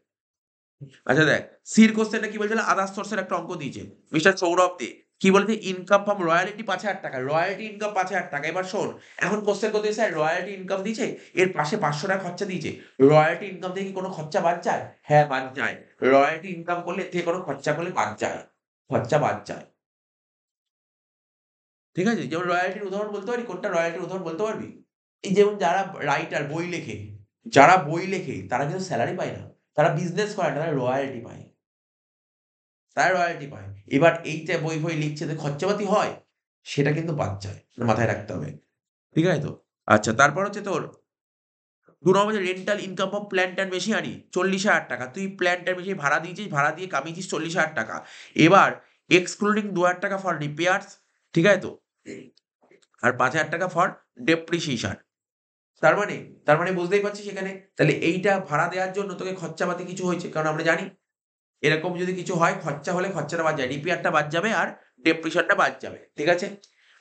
[SPEAKER 1] আচ্ছা দেখ, সির কোশ্চেনটা কি বলছিল, আদার সোর্সের একটা অঙ্ক দিয়েছে মিস্টার সৌরভ দে, কি বলছে, ইনকাম ফ্রম রয়্যালিটি 5,000 টাকা, রয়্যালিটি ইনকাম 5,000 টাকা। এবার শোন, এখন কোশ্চেন করতে স্যার রয়্যালিটি ইনকাম দিয়েছে, এর পাশে 500 টাকা খরচা দিয়েছে, রয়্যালিটি ইনকাম থেকে কি কোনো খরচা বাদ যায়? হ্যাঁ বাদ যায়। রয়্যালিটি ইনকাম করলে এর থেকে কোনো খরচা করলে বাদ যায়, খরচা বাদ যায়। ঠিক আছে, যেমন রয়্যালটির উদাহরণ বলতে পারি, কোনটা রয়্যালটির উদাহরণ বলতে পারবি? এই যেমন যারা রাইটার, বই লেখে, যারা বই লেখে তারা কিন্তু স্যালারি পায় না, তারা বিজনেস করে না, তারা রয়্যালটি পায়, তারা রয়্যালটি পায়। এবার এই যে বই ফই লিখছে যে খরচাপাতি হয়, সেটা কিন্তু বাদ যায়, মাথায় রাখতে হবে। ঠিক আছে তো? আচ্ছা, তারপর হচ্ছে তোর ২ নম্বর হচ্ছে rental income from plant and machinery ৪০,০০০ টাকা। তুই প্ল্যান্ট অ্যান্ড মেশিনারি ভাড়া দিয়েছিস, ভাড়া দিয়ে কামিয়েছিস ৪০,০০০ টাকা। এবার এক্সক্লুডিং ২,০০০ টাকা ফর রিপেয়ার্স, ঠিক আছে তো? আর ৫,০০০ টাকা ফর ডেপ্রিসিয়েশন। তার মানে, তার মানে বুঝতেই পারছিস এখানে, তাহলে এইটা ভাড়া দেওয়ার জন্য তোকে খরচাপাতি কিছু হয়েছে। কারণ আমরা জানি এরকম যদি কিছু হয়, খরচা হলে খরচাটা বাদ যায়। রিপেয়ারটা বাদ যাবে আর ডেপ্রিসিয়েশনটা বাদ যাবে। ঠিক আছে?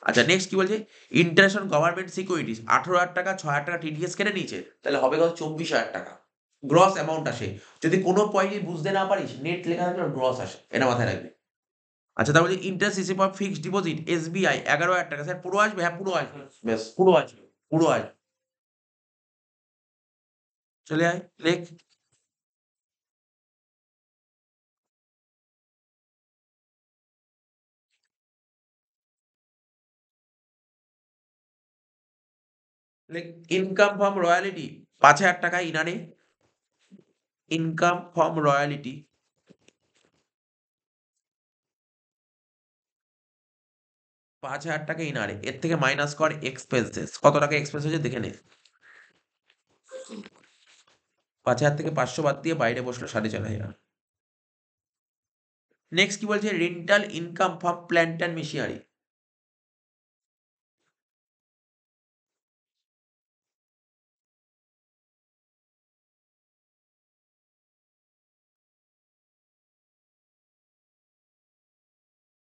[SPEAKER 1] আচ্ছা নেক্সট কি বলছে? ইন্টারেস্ট অন গভর্নমেন্ট সিকিউরিটিজ ১৮,০০০ টাকা, ৬,০০০ টাকা টিডিএস কেটে নিয়েছে। তাহলে হবে কত? ২৪,০০০ টাকা। গ্রস অ্যামাউন্ট আসে। যদি কোনো পয়েন্টই বুঝতে না পারিস, নেট লেখা থাকলে গ্রস আসে। এটা মাথায় রাখবি। আচ্ছা তারপর বলছে interest receive of fixed deposit SBI ১১,০০০ টাকা। স্যার পুরো আসবে? হ্যাঁ পুরো আসবে। ব্যাস পুরো আসবে, পুরো আসবে। চলে আয়, লেখ। লেখ ইনকাম ফ্রম রয়্যালিটি ৫,০০০ টাকা ইনারে, ইনকাম ফ্রম রয়্যালিটি ৫,০০০ টাকা ইনারে, এর থেকে মাইনাস কর এক্সপেন্সেস। কত টাকা এক্সপেন্স হয়েছে দেখে নে। ৫,০০০ থেকে ৫০০ বাদ দিয়ে বাইরে বসলো ৪,৫০০। নেক্সট কি বলছে? Rental income from plant and machinery.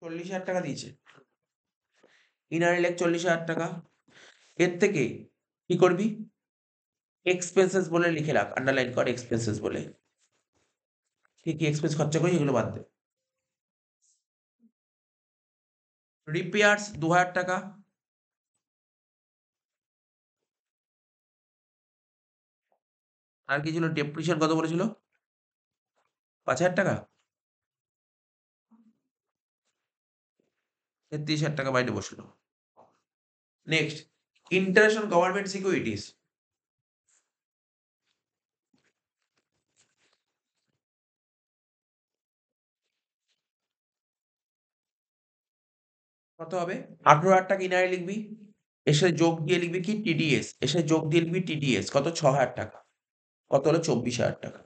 [SPEAKER 1] ৳৪০,০০০ দিয়েছে। ইনারে লেখ ৪০,০০০ টাকা। এর থেকে কি করবি? এক্সপেন্সেস বলে লিখে রাখ, আন্ডারলাইন কর এক্সপেন্সেস বলে। কি, কি এক্সপেন্স খরচা করিস এগুলো বাদ দে। রিপেয়ার্স ২,০০০ টাকা। আর কি ছিল? ডেপ্রিসিয়েশন কত বলেছিল? ৫,০০০ টাকা। ৩৩,০০০ টাকা বাইরে বসলো। Next interest on government securities. কত হবে? ১৮,০০০ টাকা ইনারে লিখবি। এর সাথে যোগ দিয়ে লিখবি কি? টিডিএস। এর সাথে যোগ দিয়ে লিখবি টিডিএস। কত? ৬,০০০ টাকা। কত হলো? ২৪,০০০ টাকা।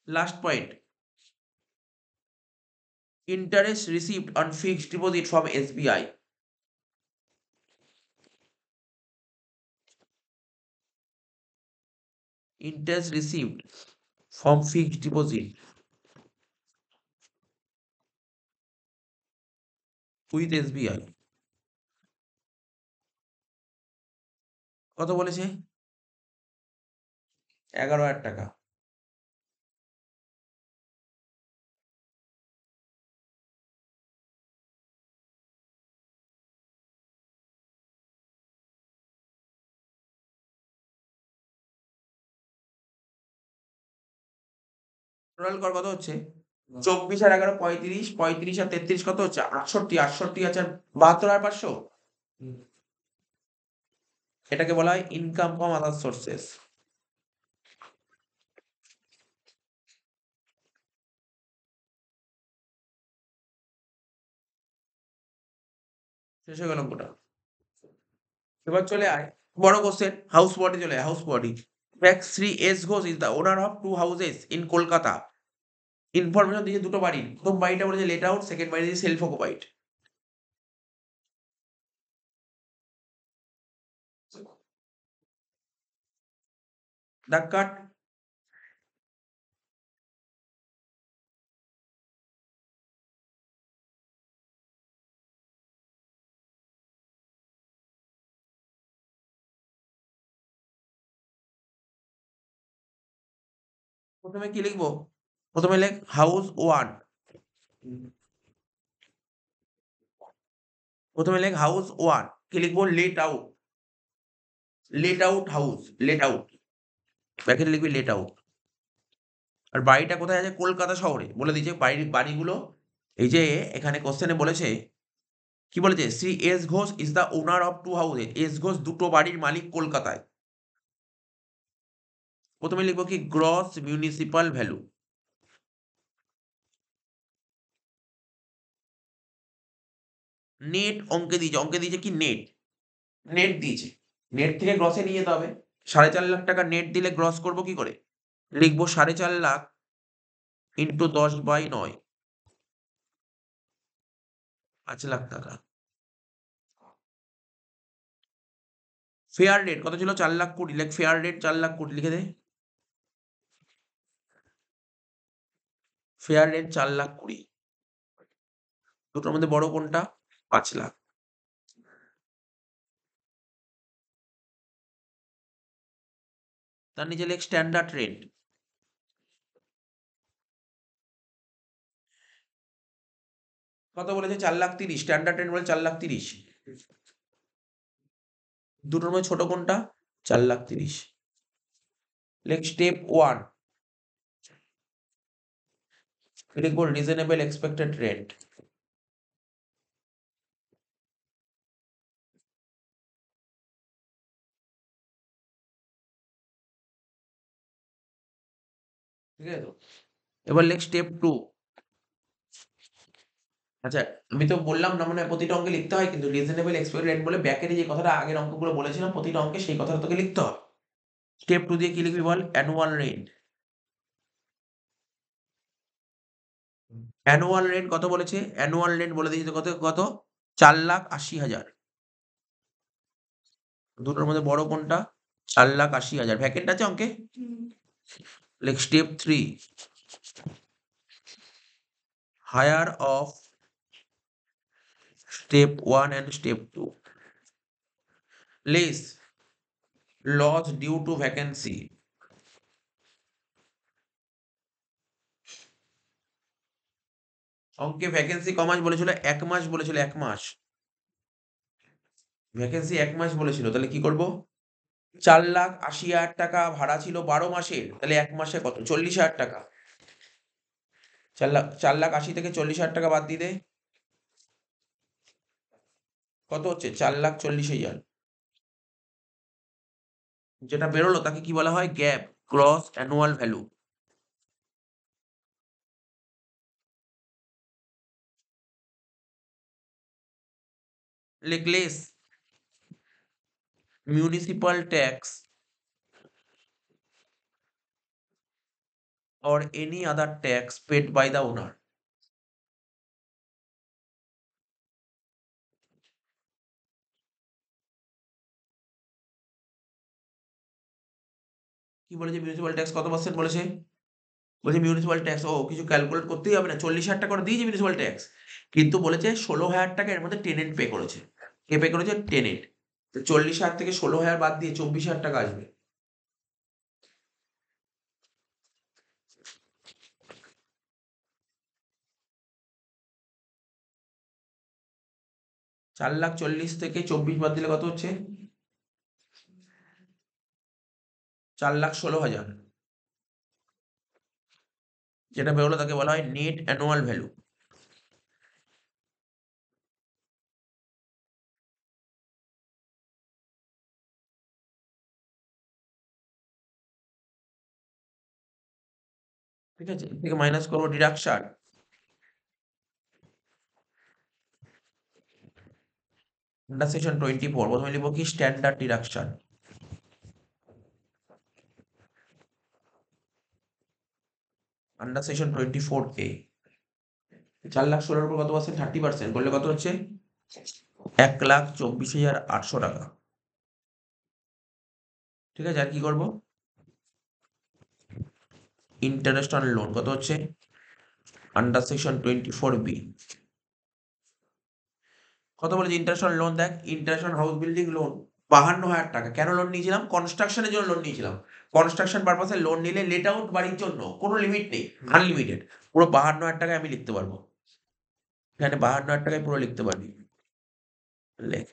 [SPEAKER 1] Last point, interest received on fixed deposit from SBI. Interest received from fixed deposit with SBI. কত বলেছে? ১১,০০০ টাকা। টোটাল কর কত হচ্ছে? ২৪ আর ১১ ৩৫, ৩৫ আর ৩৩ কত হচ্ছে? ৬৮, ৬৮ আছে ৭২,৫০০। এটাকে বলা হয় ইনকাম ফ্রম আদার সোর্সেস। শেষ হয়ে গেল অঙ্কটা। এবার চলে আয় বড় কোশ্চেন, হাউস বডি চলে আয়, হাউস বডি। দেখ Shri S Ghosh is the owner of 2 houses in Kolkata. Information দিয়েছে ২ টো বাড়ির। প্রথম বাড়িটা বলেছে লেট আউট, সেকেন্ড বাড়ি দিয়েছে সেলফ অকুপাইড। দাগ কাট। প্রথমে কি লিখবো? প্রথমে লেখ হাউস 1, প্রথমে লেখ হাউস 1, কি লিখবো? Let out, let out house, let out, ব্র্যাকেটে লিখবি লেট আউট। আর বাড়িটা কোথায় আছে? কলকাতা শহরে। বলে দিয়েছে বাড়িগুলো, এই যে এখানে কোশ্চেনে বলেছে, কি বলেছে? Shri S Ghosh is the owner of 2 houses. S Ghosh 2টো বাড়ির মালিক কলকাতায়। প্রথমে লিখবো কি? Gross municipal value. নেট অঙ্কে দিয়েছে কি? নেট, নেট দিয়েছে। নেট থেকে গ্রসে নিয়ে যেতে হবে। 4.5 লাখ টাকা নেট দিলে গ্রস করবো কি করে? লিখবো 4.5 লাখ ইন্টু 10/9, 5 লাখ টাকা। ফেয়ার রেট কত ছিল? 4,20,000। লেখ ফেয়ার রেট 4,20,000 লিখে দে। Fair rate 4,20,000। দুটোর মধ্যে বড় কোনটা? 5 লাখ। তার নিচে লেখ স্ট্যান্ডার্ড রেট। কত বলেছে? 4,30,000। স্ট্যান্ডার্ড রেট বলে 4,30,000। দুটোর মধ্যে ছোট কোনটা? 4,30,000। লেখ স্টেপ 1, লিখবো রিজনেবল এক্সপেক্টেড রেন্ট। ঠিক আছে তো? এবার লেখ স্টেপ 2। আচ্ছা, আমি তো বললাম না মনে হয় প্রতিটা অঙ্কে লিখতে হয়, কিন্তু রিজনেবল এক্সপেক্টেড রেন্ট বলে ব্যাকেটে যে কথাটা আগের অঙ্কগুলো বলেছিলাম প্রতিটা অঙ্কে সেই কথাটা তোকে লিখতে হবে। স্টেপ 2 দিয়ে কি লিখবি বল? Annual rent. অ্যানুয়াল রেন্ট কত বলেছে? অ্যানুয়াল রেন্ট বলে দিয়েছে কত? 4,80,000। দুটোর মধ্যে বড় কোনটা? 4,80,000। ভ্যাকেন্ট আছে অঙ্কে? লেখ step 3, higher of step 1 and step 2 less loss due to vacancy। অঙ্কে ভ্যাকেন্সি ক মাস বলেছিল? 1 মাস বলেছিল, 1 মাস। ভ্যাকেন্সি 1 মাস বলেছিল, তাহলে কি করব? 4,80,000 টাকা ভাড়া ছিল 12 মাসের, তাহলে 1 মাসে কত? 40,000 টাকা। 4,80,000 থেকে 40,000 টাকা বাদ দিয়ে দে। কত হচ্ছে? 4,40,000। যেটা বেরোলো তাকে কি বলা হয়? Gap, gross annual value. লেখ less municipal tax or any other tax paid by the owner। কি বলেছে? মিউনিসিপাল ট্যাক্স কত পার্সেন্ট বলেছে? বলছে মিউনিসিপাল ট্যাক্স, ও কিছু ক্যালকুলেট করতেই হবে না, 40,000 টাকা করে দিয়েছে মিউনিসিপাল ট্যাক্স, কিন্তু বলেছে 16,000 টাকা এর মধ্যে টেনেন্ট পে করেছে। কে পে করেছে? টেনেন্ট। 40,000 থেকে 16,000 বাদ দিয়ে 24,000 টাকা আসবে। ,40,40,000 থেকে 24 বাদ দিলে কত হচ্ছে? 4,16,000। যেটা বেরোলো তাকে বলা হয় নেট অ্যানুয়াল ভ্যালু। ঠিক আছে? এর থেকে মাইনাস করবো ডিডাকশন। আন্ডার সেকশন 24 প্রথমে লিখবো কি? Standard deduction. Under section 24A। 4,16,000 উপর কত পার্সেন্ট? 30% করলে কত হচ্ছে? 1,24,800 টাকা। ঠিক আছে, আর কি করবো? ইন্টারেস্ট অন লোন কত হচ্ছে? Under section 24B। কত বলেছে ইন্টারেস্ট অন লোন? দেখ, interest on house building loan 52,000 টাকা। কেন লোন নিয়েছিলাম? কনস্ট্রাকশনের জন্য লোন নিয়েছিলাম। কনস্ট্রাকশন পারপাসে লোন নিলে লেট আউট বাড়ির জন্য কোনো লিমিট নেই, আনলিমিটেড। পুরো 52,000 টাকায় আমি লিখতে পারবো। এখানে 52,000 টাকায় পুরো লিখতে পারবি। লেখ।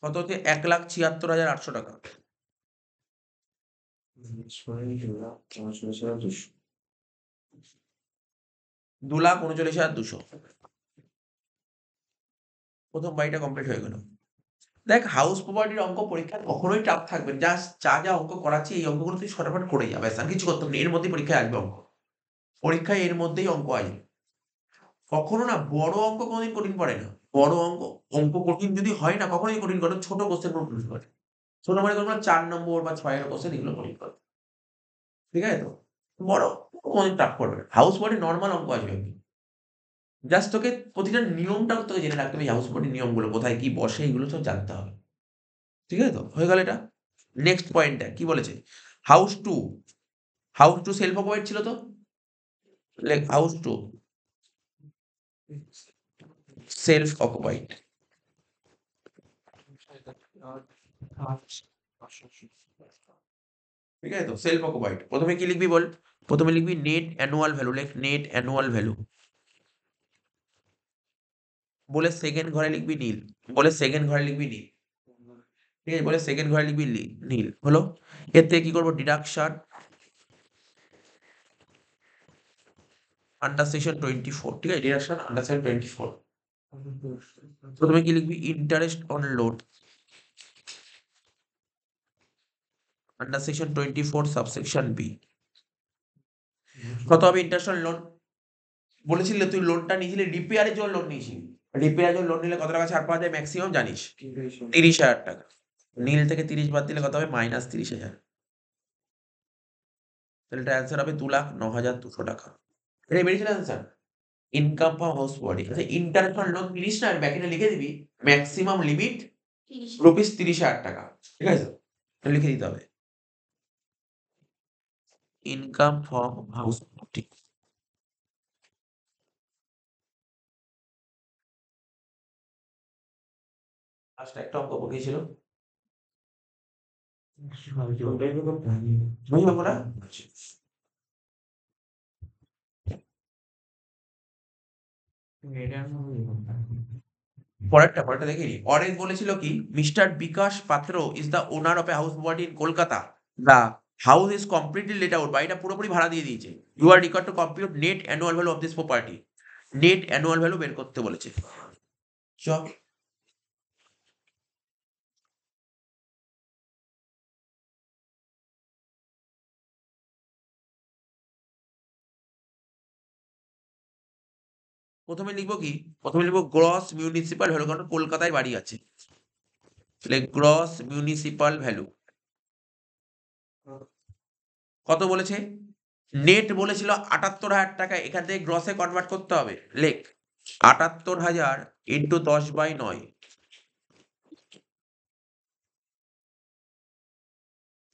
[SPEAKER 1] কত হচ্ছে? 1,76,800 টাকা। 2,39,200। প্রথম বাড়িটা কমপ্লিট হয়ে গেল। দেখ, হাউস প্রপার্টির অঙ্ক পরীক্ষায় কখনোই টাফ থাকবে না। জাস্ট যা অঙ্ক করাচ্ছি এই অঙ্কগুলো তুই ফটাফট করে যা। ব্যাস আর কিছু করতে হবে না। এর মধ্যেই পরীক্ষায় আসবে অঙ্ক। পরীক্ষায় এর মধ্যেই অঙ্ক আসবে। কখনো না বড় অঙ্ক কোনোদিন কঠিন পড়ে না। বড় অঙ্ক কঠিন যদি হয় না কখনোই কঠিন করে, ছোট কোশ্চেন কঠিন করে। ছোট মানে কোনগুলো 4 নম্বর বা 6 এর কোশ্চেন এগুলো কঠিন করে। ঠিক আছে তো? বড় কোনোদিন টাফ করবে না। হাউস প্রপার্টির নরমাল অঙ্ক আসবে। জাস্ট তোকে প্রতিটা নিয়মটা তোকে জেনে রাখতে হবে। এই হাউস প্রপার্টির নিয়মগুলো কোথায় কি বসে এগুলো সব জানতে হবে। ঠিক আছে তো? হয়ে গেল এটা। নেক্সট পয়েন্টটা কি বলেছে? হাউস 2 সেলফ অকুপাইড ছিল তো? লেখ হাউস 2 সেলফ অকুপাইড। ঠিক আছে তো? Self occupied. প্রথমে কি লিখবি বল? প্রথমে লিখবি নেট অ্যানুয়াল ভ্যালু। লেখ নেট অ্যানুয়াল ভ্যালু। বলে সেকেন্ড ঘরে লিখবি নীল। বলে সেকেন্ড ঘরে লিখবি নীল। ঠিক আছে? বলে সেকেন্ড ঘরে লিখবি নীল। হলো? এর থেকে কি করব? Deduction under section 24। ঠিক আছে? Deduction under section 24। প্রথমে কি লিখবি? Interest on loan under section 24 subsection B. কত হবে ইন্টারেস্ট অন লোন? বলেছিলে তুই লোনটা নিয়েছিলি রিপেয়ারের জন্য লোন নিয়েছিলি। রিপেয়ারের জন্য লোন নিলে কত টাকা ছাড় পাওয়া যায় ম্যাক্সিমাম জানিস? 30,000 টাকা। নীল থেকে 30 বাদ দিলে কত হবে? -30,000। তাহলে এটা অ্যান্সার হবে 2,09,200 টাকা। এটাই বেরিয়েছিল answer. Income from house property. আচ্ছা, ইন্টারেস্ট অন লোন 30 না, ব্যাকেটে লিখে দিবি ম্যাক্সিমাম লিমিট রুপিস 30,000 টাকা। ঠিক আছে? লিখে দিতে হবে income from house property. Last একটা অঙ্ক বকিয়েছিল বুঝলি অঙ্কটা? পরেরটা দেখে নি। অরেঞ্জ বলেছিল কি? Mister Bikash Patra is the owner of a house property in Kolkata. The house is completely let out. বাড়িটা পুরোপুরি ভাড়া দিয়ে দিয়েছে। You are required to compute net annual value of this property. Net annual value বের করতে বলেছে। চ প্রথমে লিখবো কি? প্রথমে লিখবো গ্রস মিউনিসিপাল ভ্যালু, কারণ কলকাতায় বাড়ি আছে। তাহলে গ্রস মিউনিসিপাল ভ্যালু কত বলেছে? নেট বলেছিল 78,000 টাকা। এখান থেকে গ্রসে কনভার্ট করতে হবে। লেখ 78,000 ইন্টু 10/9।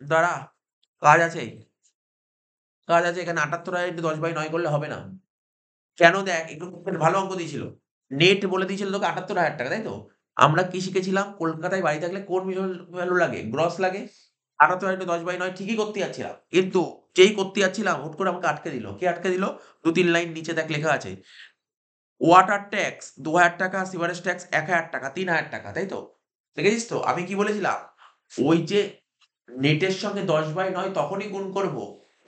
[SPEAKER 1] দাঁড়া, কাজ আছে। এখানে 78,000 ইন্টু 10/9 করলে হবে না। কেন? দেখ, একটু ভালো অঙ্ক দিয়েছিল। নেট বলে দিয়েছিল তোকে 78,000 টাকা, তাই তো? আমরা কি শিখেছিলাম? কলকাতায় বাড়ি থাকলে কোন ভ্যালু লাগে? গ্রস লাগে। 78,000 ইন্টু 10/9 ঠিকই করতে যাচ্ছিলাম। কিন্তু যেই করতে যাচ্ছিলাম হুট করে আমাকে আটকে দিল। কে আটকে দিল? ২-৩ লাইন নিচে দেখ লেখা আছে। ওয়াটার ট্যাক্স ২,০০০ টাকা, সিভারেজ ট্যাক্স ১,০০০ টাকা, ৩,০০০ টাকা, তাই তো? দেখেছিস তো? আমি কি বলেছিলাম? ওই যে নেটের সঙ্গে 10/9 তখনই গুণ করব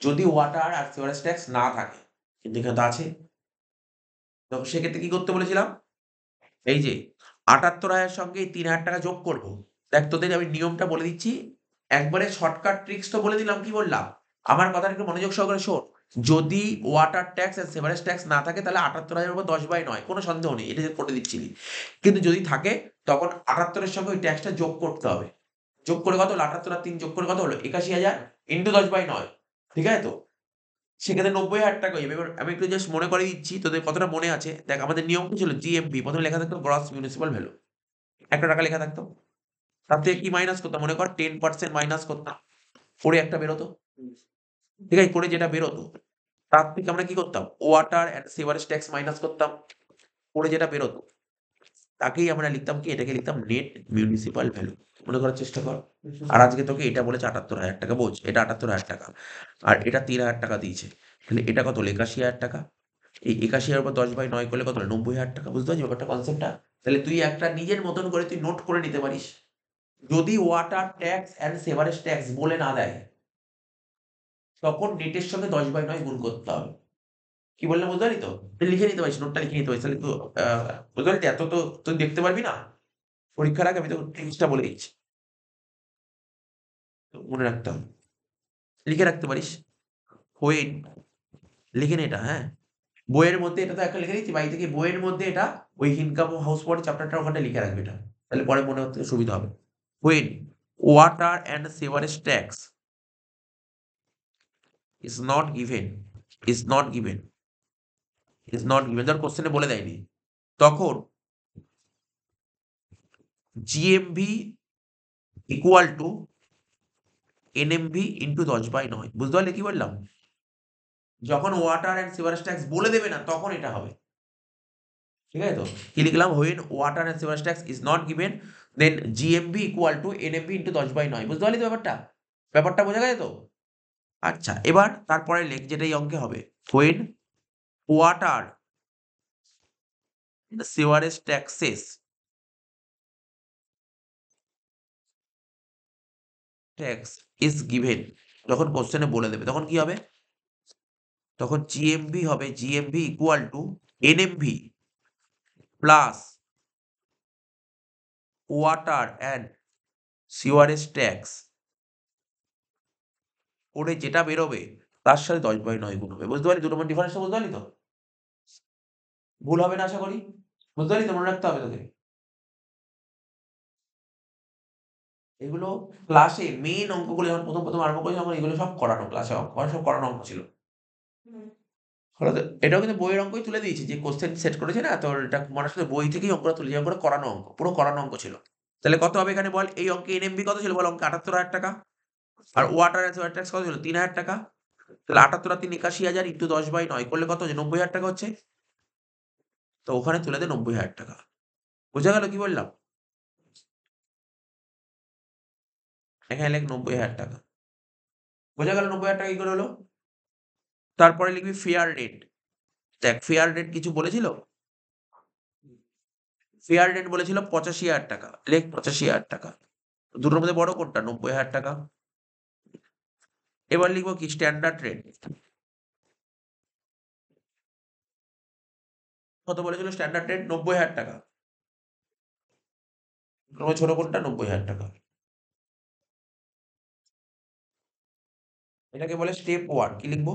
[SPEAKER 1] যদি ওয়াটার আর সিভারেজ ট্যাক্স না থাকে। কিন্তু এখানে তো আছে। তো সেক্ষেত্রে কি করতে বলেছিলাম? এই যে ৭৮,০০০ এর সঙ্গে এই ৩,০০০ টাকা যোগ করব। দেখ, তোদের আমি নিয়মটা বলে দিচ্ছি। একবারে শর্টকাট ট্রিক্স তো বলে দিলাম। কি বললাম? আমার কথাটা একটু মনোযোগ সহকারে শোন। যদি ওয়াটার ট্যাক্স আর সেভারেজ ট্যাক্স না থাকে তাহলে ৭৮,০০০ এর উপর 10/9 কোনো সন্দেহ নেই। এটা যে করে দিচ্ছিলি। কিন্তু যদি থাকে তখন ৭৮ এর সঙ্গে ওই ট্যাক্সটা যোগ করতে হবে। যোগ করে কত হলো? ৭৮ আর ৩ যোগ করে কত হলো? ৮১,০০০ ইন্টু 10/9। ঠিক আছে তো? সেক্ষেত্রে ৯০,০০০ টাকা হয়ে যাবে। এবার আমি একটু জাস্ট মনে করিয়ে দিচ্ছি তোদের কতটা মনে আছে। দেখ, আমাদের নিয়ম কি ছিল? জিএমভি প্রথমে লেখা থাকতো গ্রস মিউনিসিপাল ভ্যালু। ৳১ লেখা থাকতো। তার থেকে কি মাইনাস করতাম? মনে কর 10% মাইনাস করতাম। করে একটা বেরোতো। ঠিক আছে? করে যেটা বেরোতো তার থেকে আমরা কি করতাম? ওয়াটার অ্যান্ড সিভারেজ ট্যাক্স মাইনাস করতাম। করে যেটা বেরোতো। তাকেই আমরা লিখতাম কি, এটাকে লিখতাম নেট মিউনিসিপাল ভ্যালু। মনে করার চেষ্টা কর। আর আজকে তোকে এটা বলেছে ৭৮,০০০ টাকা, বোঝ এটা ৭৮,০০০ টাকা আর এটা ৩,০০০ টাকা দিয়েছে, তাহলে এটা কত হলো ৮১,০০০ টাকা। এই ৮১,০০০ উপর ১০/৯ করলে কত হলো ৯০,০০০ টাকা। বুঝতে পারছিস ব্যাপারটা, কনসেপ্টটা? তাহলে তুই একটা নিজের মতন করে তুই নোট করে নিতে পারিস। যদি water tax and sewerage tax বলে না দেয়, তখন নেটের সঙ্গে 10/9 গুণ করতে হবে। কি বললাম বুঝতে পারলি তো? তুই লিখে নিতে পারিস, নোটটা লিখে নিতে পারিস। তাহলে তো বুঝতে পারলি তো? এত তো তুই দেখতে পারবি না। পরীক্ষার আগে আমি তোকে ট্রিক্সটা বলে দিচ্ছি। তো মনে রাখতে হবে। লিখে রাখতে পারিস। হোয়েন, লিখে নে এটা, হ্যাঁ? বইয়ের মধ্যে এটা তো একটা লিখে দিচ্ছি, বাড়ি থেকে বইয়ের মধ্যে এটা ওই ইনকাম ও হাউস পড়ে চ্যাপ্টারটার ওখানটা লিখে রাখবি এটা। তাহলে পরে মনে করতে সুবিধা হবে। When water and sewerage tax is not given, is not given, is not given, ধর কোশ্চেনে বলে দেয়নি, তখন GMV equal to NMV into 10/9। বুঝতে পারলে কি বললাম? যখন ওয়াটার অ্যান্ড সেভারেজ ট্যাক্স বলে দেবে না, তখন এটা হবে। ঠিক আছে তো? কি লিখলাম? When water and sewerage tax is not given, then GMV equal to NMV into 10/9। বুঝতে পারলি তো ব্যাপারটা? ব্যাপারটা বোঝা গেছে তো? আচ্ছা, এবার তারপরে লেখ যেটা এই অঙ্কে হবে। When water sewerage taxes tax is given, যখন কোশ্চেনে বলে দেবে, তখন কি হবে? তখন জিএমভি হবে, GMV equal to NMV plus water and sewerage tax করে যেটা বেরোবে তার সাথে 10/9 গুণ হবে। বুঝতে পারলি দুটোর মধ্যে ডিফারেন্সটা? বুঝতে পারলি তো? ভুল হবে না আশা করি। বুঝতে পারলি তো? মনে রাখতে হবে তোকে। এগুলো ক্লাসে মেইন অঙ্কগুলো যখন প্রথম আরম্ভ করেছি, তখন এগুলো সব করানো, ক্লাসে অঙ্ক সব করানো অঙ্ক ছিল। হলো তো? এটাও কিন্তু বইয়ের অঙ্কই তুলে দিয়েছি, যে কোশ্চেন সেট করেছে না তোর, এটা মনে হচ্ছে বই থেকেই অঙ্কটা তুলেছি, অঙ্কটা করানো অঙ্ক, পুরো করানো অঙ্ক ছিল। তাহলে কত হবে এখানে বল? এই অঙ্কে এনএমভি কত ছিল বল? অঙ্কে ৭৮,০০০ টাকা। আর ওয়াটার অ্যান্ড সেভারেজ ট্যাক্স কত ছিল? ৩,০০০ টাকা। তাহলে ৭৮ আর ৩ ৮১,০০০ ইন্টু 10/9 করলে কত হচ্ছে? ৯০,০০০ টাকা হচ্ছে। তো ওখানে তুলে দে ৯০,০০০ টাকা। বোঝা গেল কি বললাম? এখানে লেখ ৯০,০০০ টাকা। বোঝা গেল ৯০,০০০ টাকা কি করে হলো? তারপরে লিখবি ফেয়ার রেট। দেখ ফেয়ার রেট কিছু বলেছিল? ফেয়ার রেট বলেছিল ৮৫,০০০ টাকা। লেখ ৮৫,০০০ টাকা। দুটোর মধ্যে বড় কোনটা? ৯০,০০০ টাকা। এবার লিখবো কি? Standard rate. কত বলেছিল স্ট্যান্ডার্ড রেট? ৯০,০০০ টাকা। ছোট কোনটা? ৯০,০০০ টাকা। এটাকে বলে স্টেপ 1। কি লিখবো?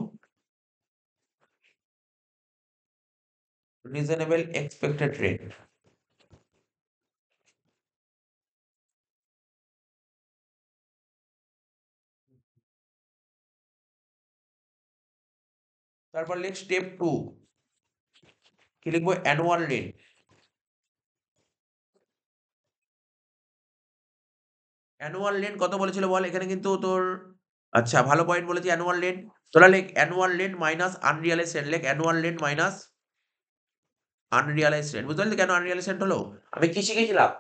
[SPEAKER 1] Reasonable expected rate. তারপর লিখ স্টেপ 2। কি লিখবো? Annual rate. অ্যানুয়াল রেট কত বলেছিল বল? এখানে কিন্তু তোর, আচ্ছা ভালো পয়েন্ট বলেছি, অ্যানুয়াল রেট। তোরা লেখ annual rate minus unrealised rate. লেখ annual rate minus unrealised rate. বুঝতে পারলি কেন আনরিয়ালাইজড রেট হলো? আমি কি শিখেছিলাম?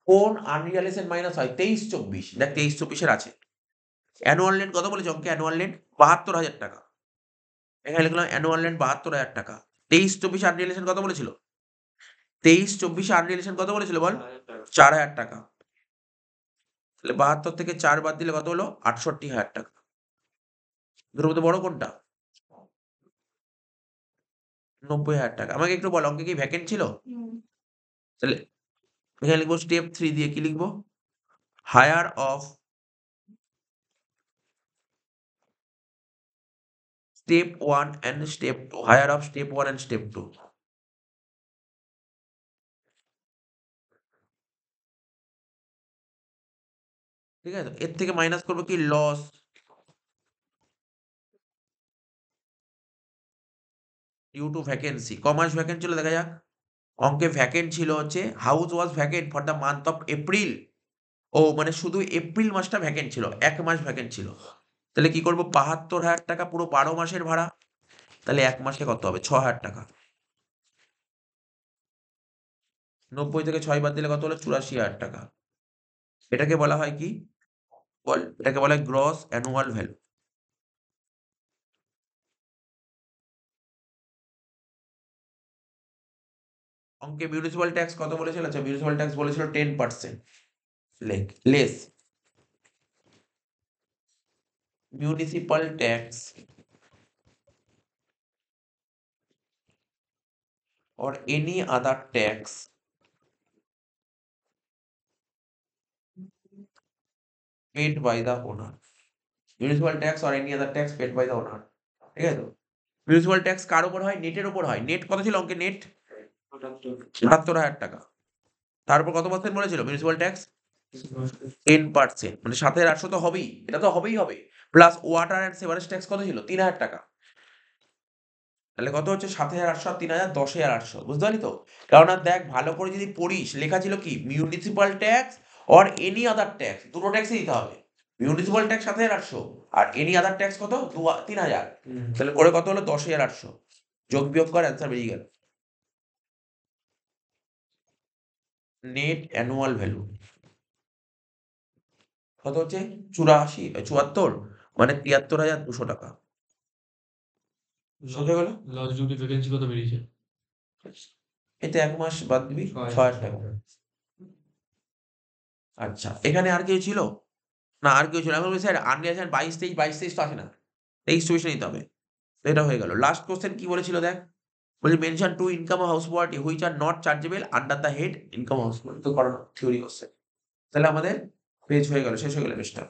[SPEAKER 1] কোন আনরিয়ালাইজড রেট মাইনাস হয়? ২৩-২৪। দেখ ২৩-২৪ এর আছে। অ্যানুয়াল রেট কত বলেছে অঙ্কে? অ্যানুয়াল রেট ৭২,০০০ টাকা। এখানে লিখলাম অ্যানুয়াল রেট ৭২,০০০ টাকা। ২৩-২৪ আনরিয়ালাইজড কত বলেছিল? ২৩-২৪ আনরিয়ালাইজড কত বলেছিল বল? ৪,০০০ টাকা। তাহলে ৭২ থেকে ৪ বাদ দিলে কত হলো? ৬৮,০০০ টাকা। দুটোর মধ্যে বড় কোনটা? ৯০,০০০ টাকা। আমাকে একটু বল অঙ্কে কি ভ্যাকেন্ট ছিল? তাহলে এখানে লিখবো স্টেপ 3 দিয়ে কি লিখবো? Higher of step 1 and step 2, higher of step 1 and step 2। ঠিক আছে? এর থেকে মাইনাস করবো কি? Loss due to vacancy. ক মাস ভ্যাকেন্ট ছিল দেখা যাক। অঙ্কে ভ্যাকেন্ট ছিল হচ্ছে house was vacant for the month of April. ও মানে শুধু এপ্রিল মাসটা ভ্যাকেন্ট ছিল, ১ মাস ভ্যাকেন্ট ছিল। তাহলে কি করবো? ৭২,০০০ টাকা পুরো ১২ মাসের ভাড়া। তাহলে ১ মাসে কত হবে? ৬,০০০ টাকা। 90 থেকে 6 বাদ দিলে কত হলো? 84,000 টাকা। এটাকে বলা হয় কি? এটাকে বলা হয় গ্রস অ্যানুয়াল ভ্যালু। অঙ্কে মিউনিসিপাল ট্যাক্স কত বলেছিল? আচ্ছা, মিউনিসিপাল ট্যাক্স বলেছিল 10%। Less. Municipal tax or any other tax paid by the owner. Municipal tax or any other tax paid by the owner. ঠিক আছে তো? মিউনিসিপাল ট্যাক্স কার উপর হয়? নেটের উপর হয়। নেট কত ছিল অঙ্কে? নেট ৭৭,০০০ টাকা। তার উপর কত পার্সেন্ট বলেছিল মিউনিসিপাল ট্যাক্স? 10%। মানে ৭,৮০০ তো হবেই। এটা তো হবেই হবে। Plus water and sewerage tax কত ছিল? ৩,০০০ টাকা। তাহলে কত হচ্ছে? ৭,৮০০ আর ৩,০০০ ১০,৮০০। বুঝতে পারলি তো? কেননা দেখ ভালো করে যদি পড়িস, লেখা ছিল কি? Municipal tax or any other tax. দুটো ট্যাক্সই দিতে হবে। মিউনিসিপাল ট্যাক্স ৭,৮০০ আর এনি আদার ট্যাক্স কত? ৩,০০০। তাহলে করে কত হলো? ১০,৮০০। যোগ বিয়োগ কর, অ্যান্সার বেরিয়ে গেল। নেট অ্যানুয়াল ভ্যালু কত হচ্ছে? ৭৪ মানে ৭৩,২০০ টাকা। সোজা গেল?
[SPEAKER 2] লাস্ট ডিউটি ভ্যাকেন্সি কত বেরিয়েছে?
[SPEAKER 1] এতে ১ মাস বাদ দিবি ৬,০০০ টাকা। আচ্ছা, এখানে আর কেউ ছিল? না, আর কেউ ছিল না। আমি বলছি স্যার আনলি আছেন ২২, ২৩ তো আসে না। ২৩, ২৪ নিতে হবে। তো এটা হয়ে গেল। লাস্ট কোয়েশ্চেন কি বলেছিল দেখ? বলছে mention 2 income house property which are not chargeable under the head income house property. তো করানো থিওরি কোয়েশ্চেন। তাহলে আমাদের পেজ হয়ে গেল, শেষ হয়ে গেল পেজটা।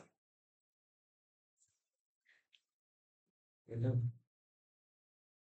[SPEAKER 2] এটা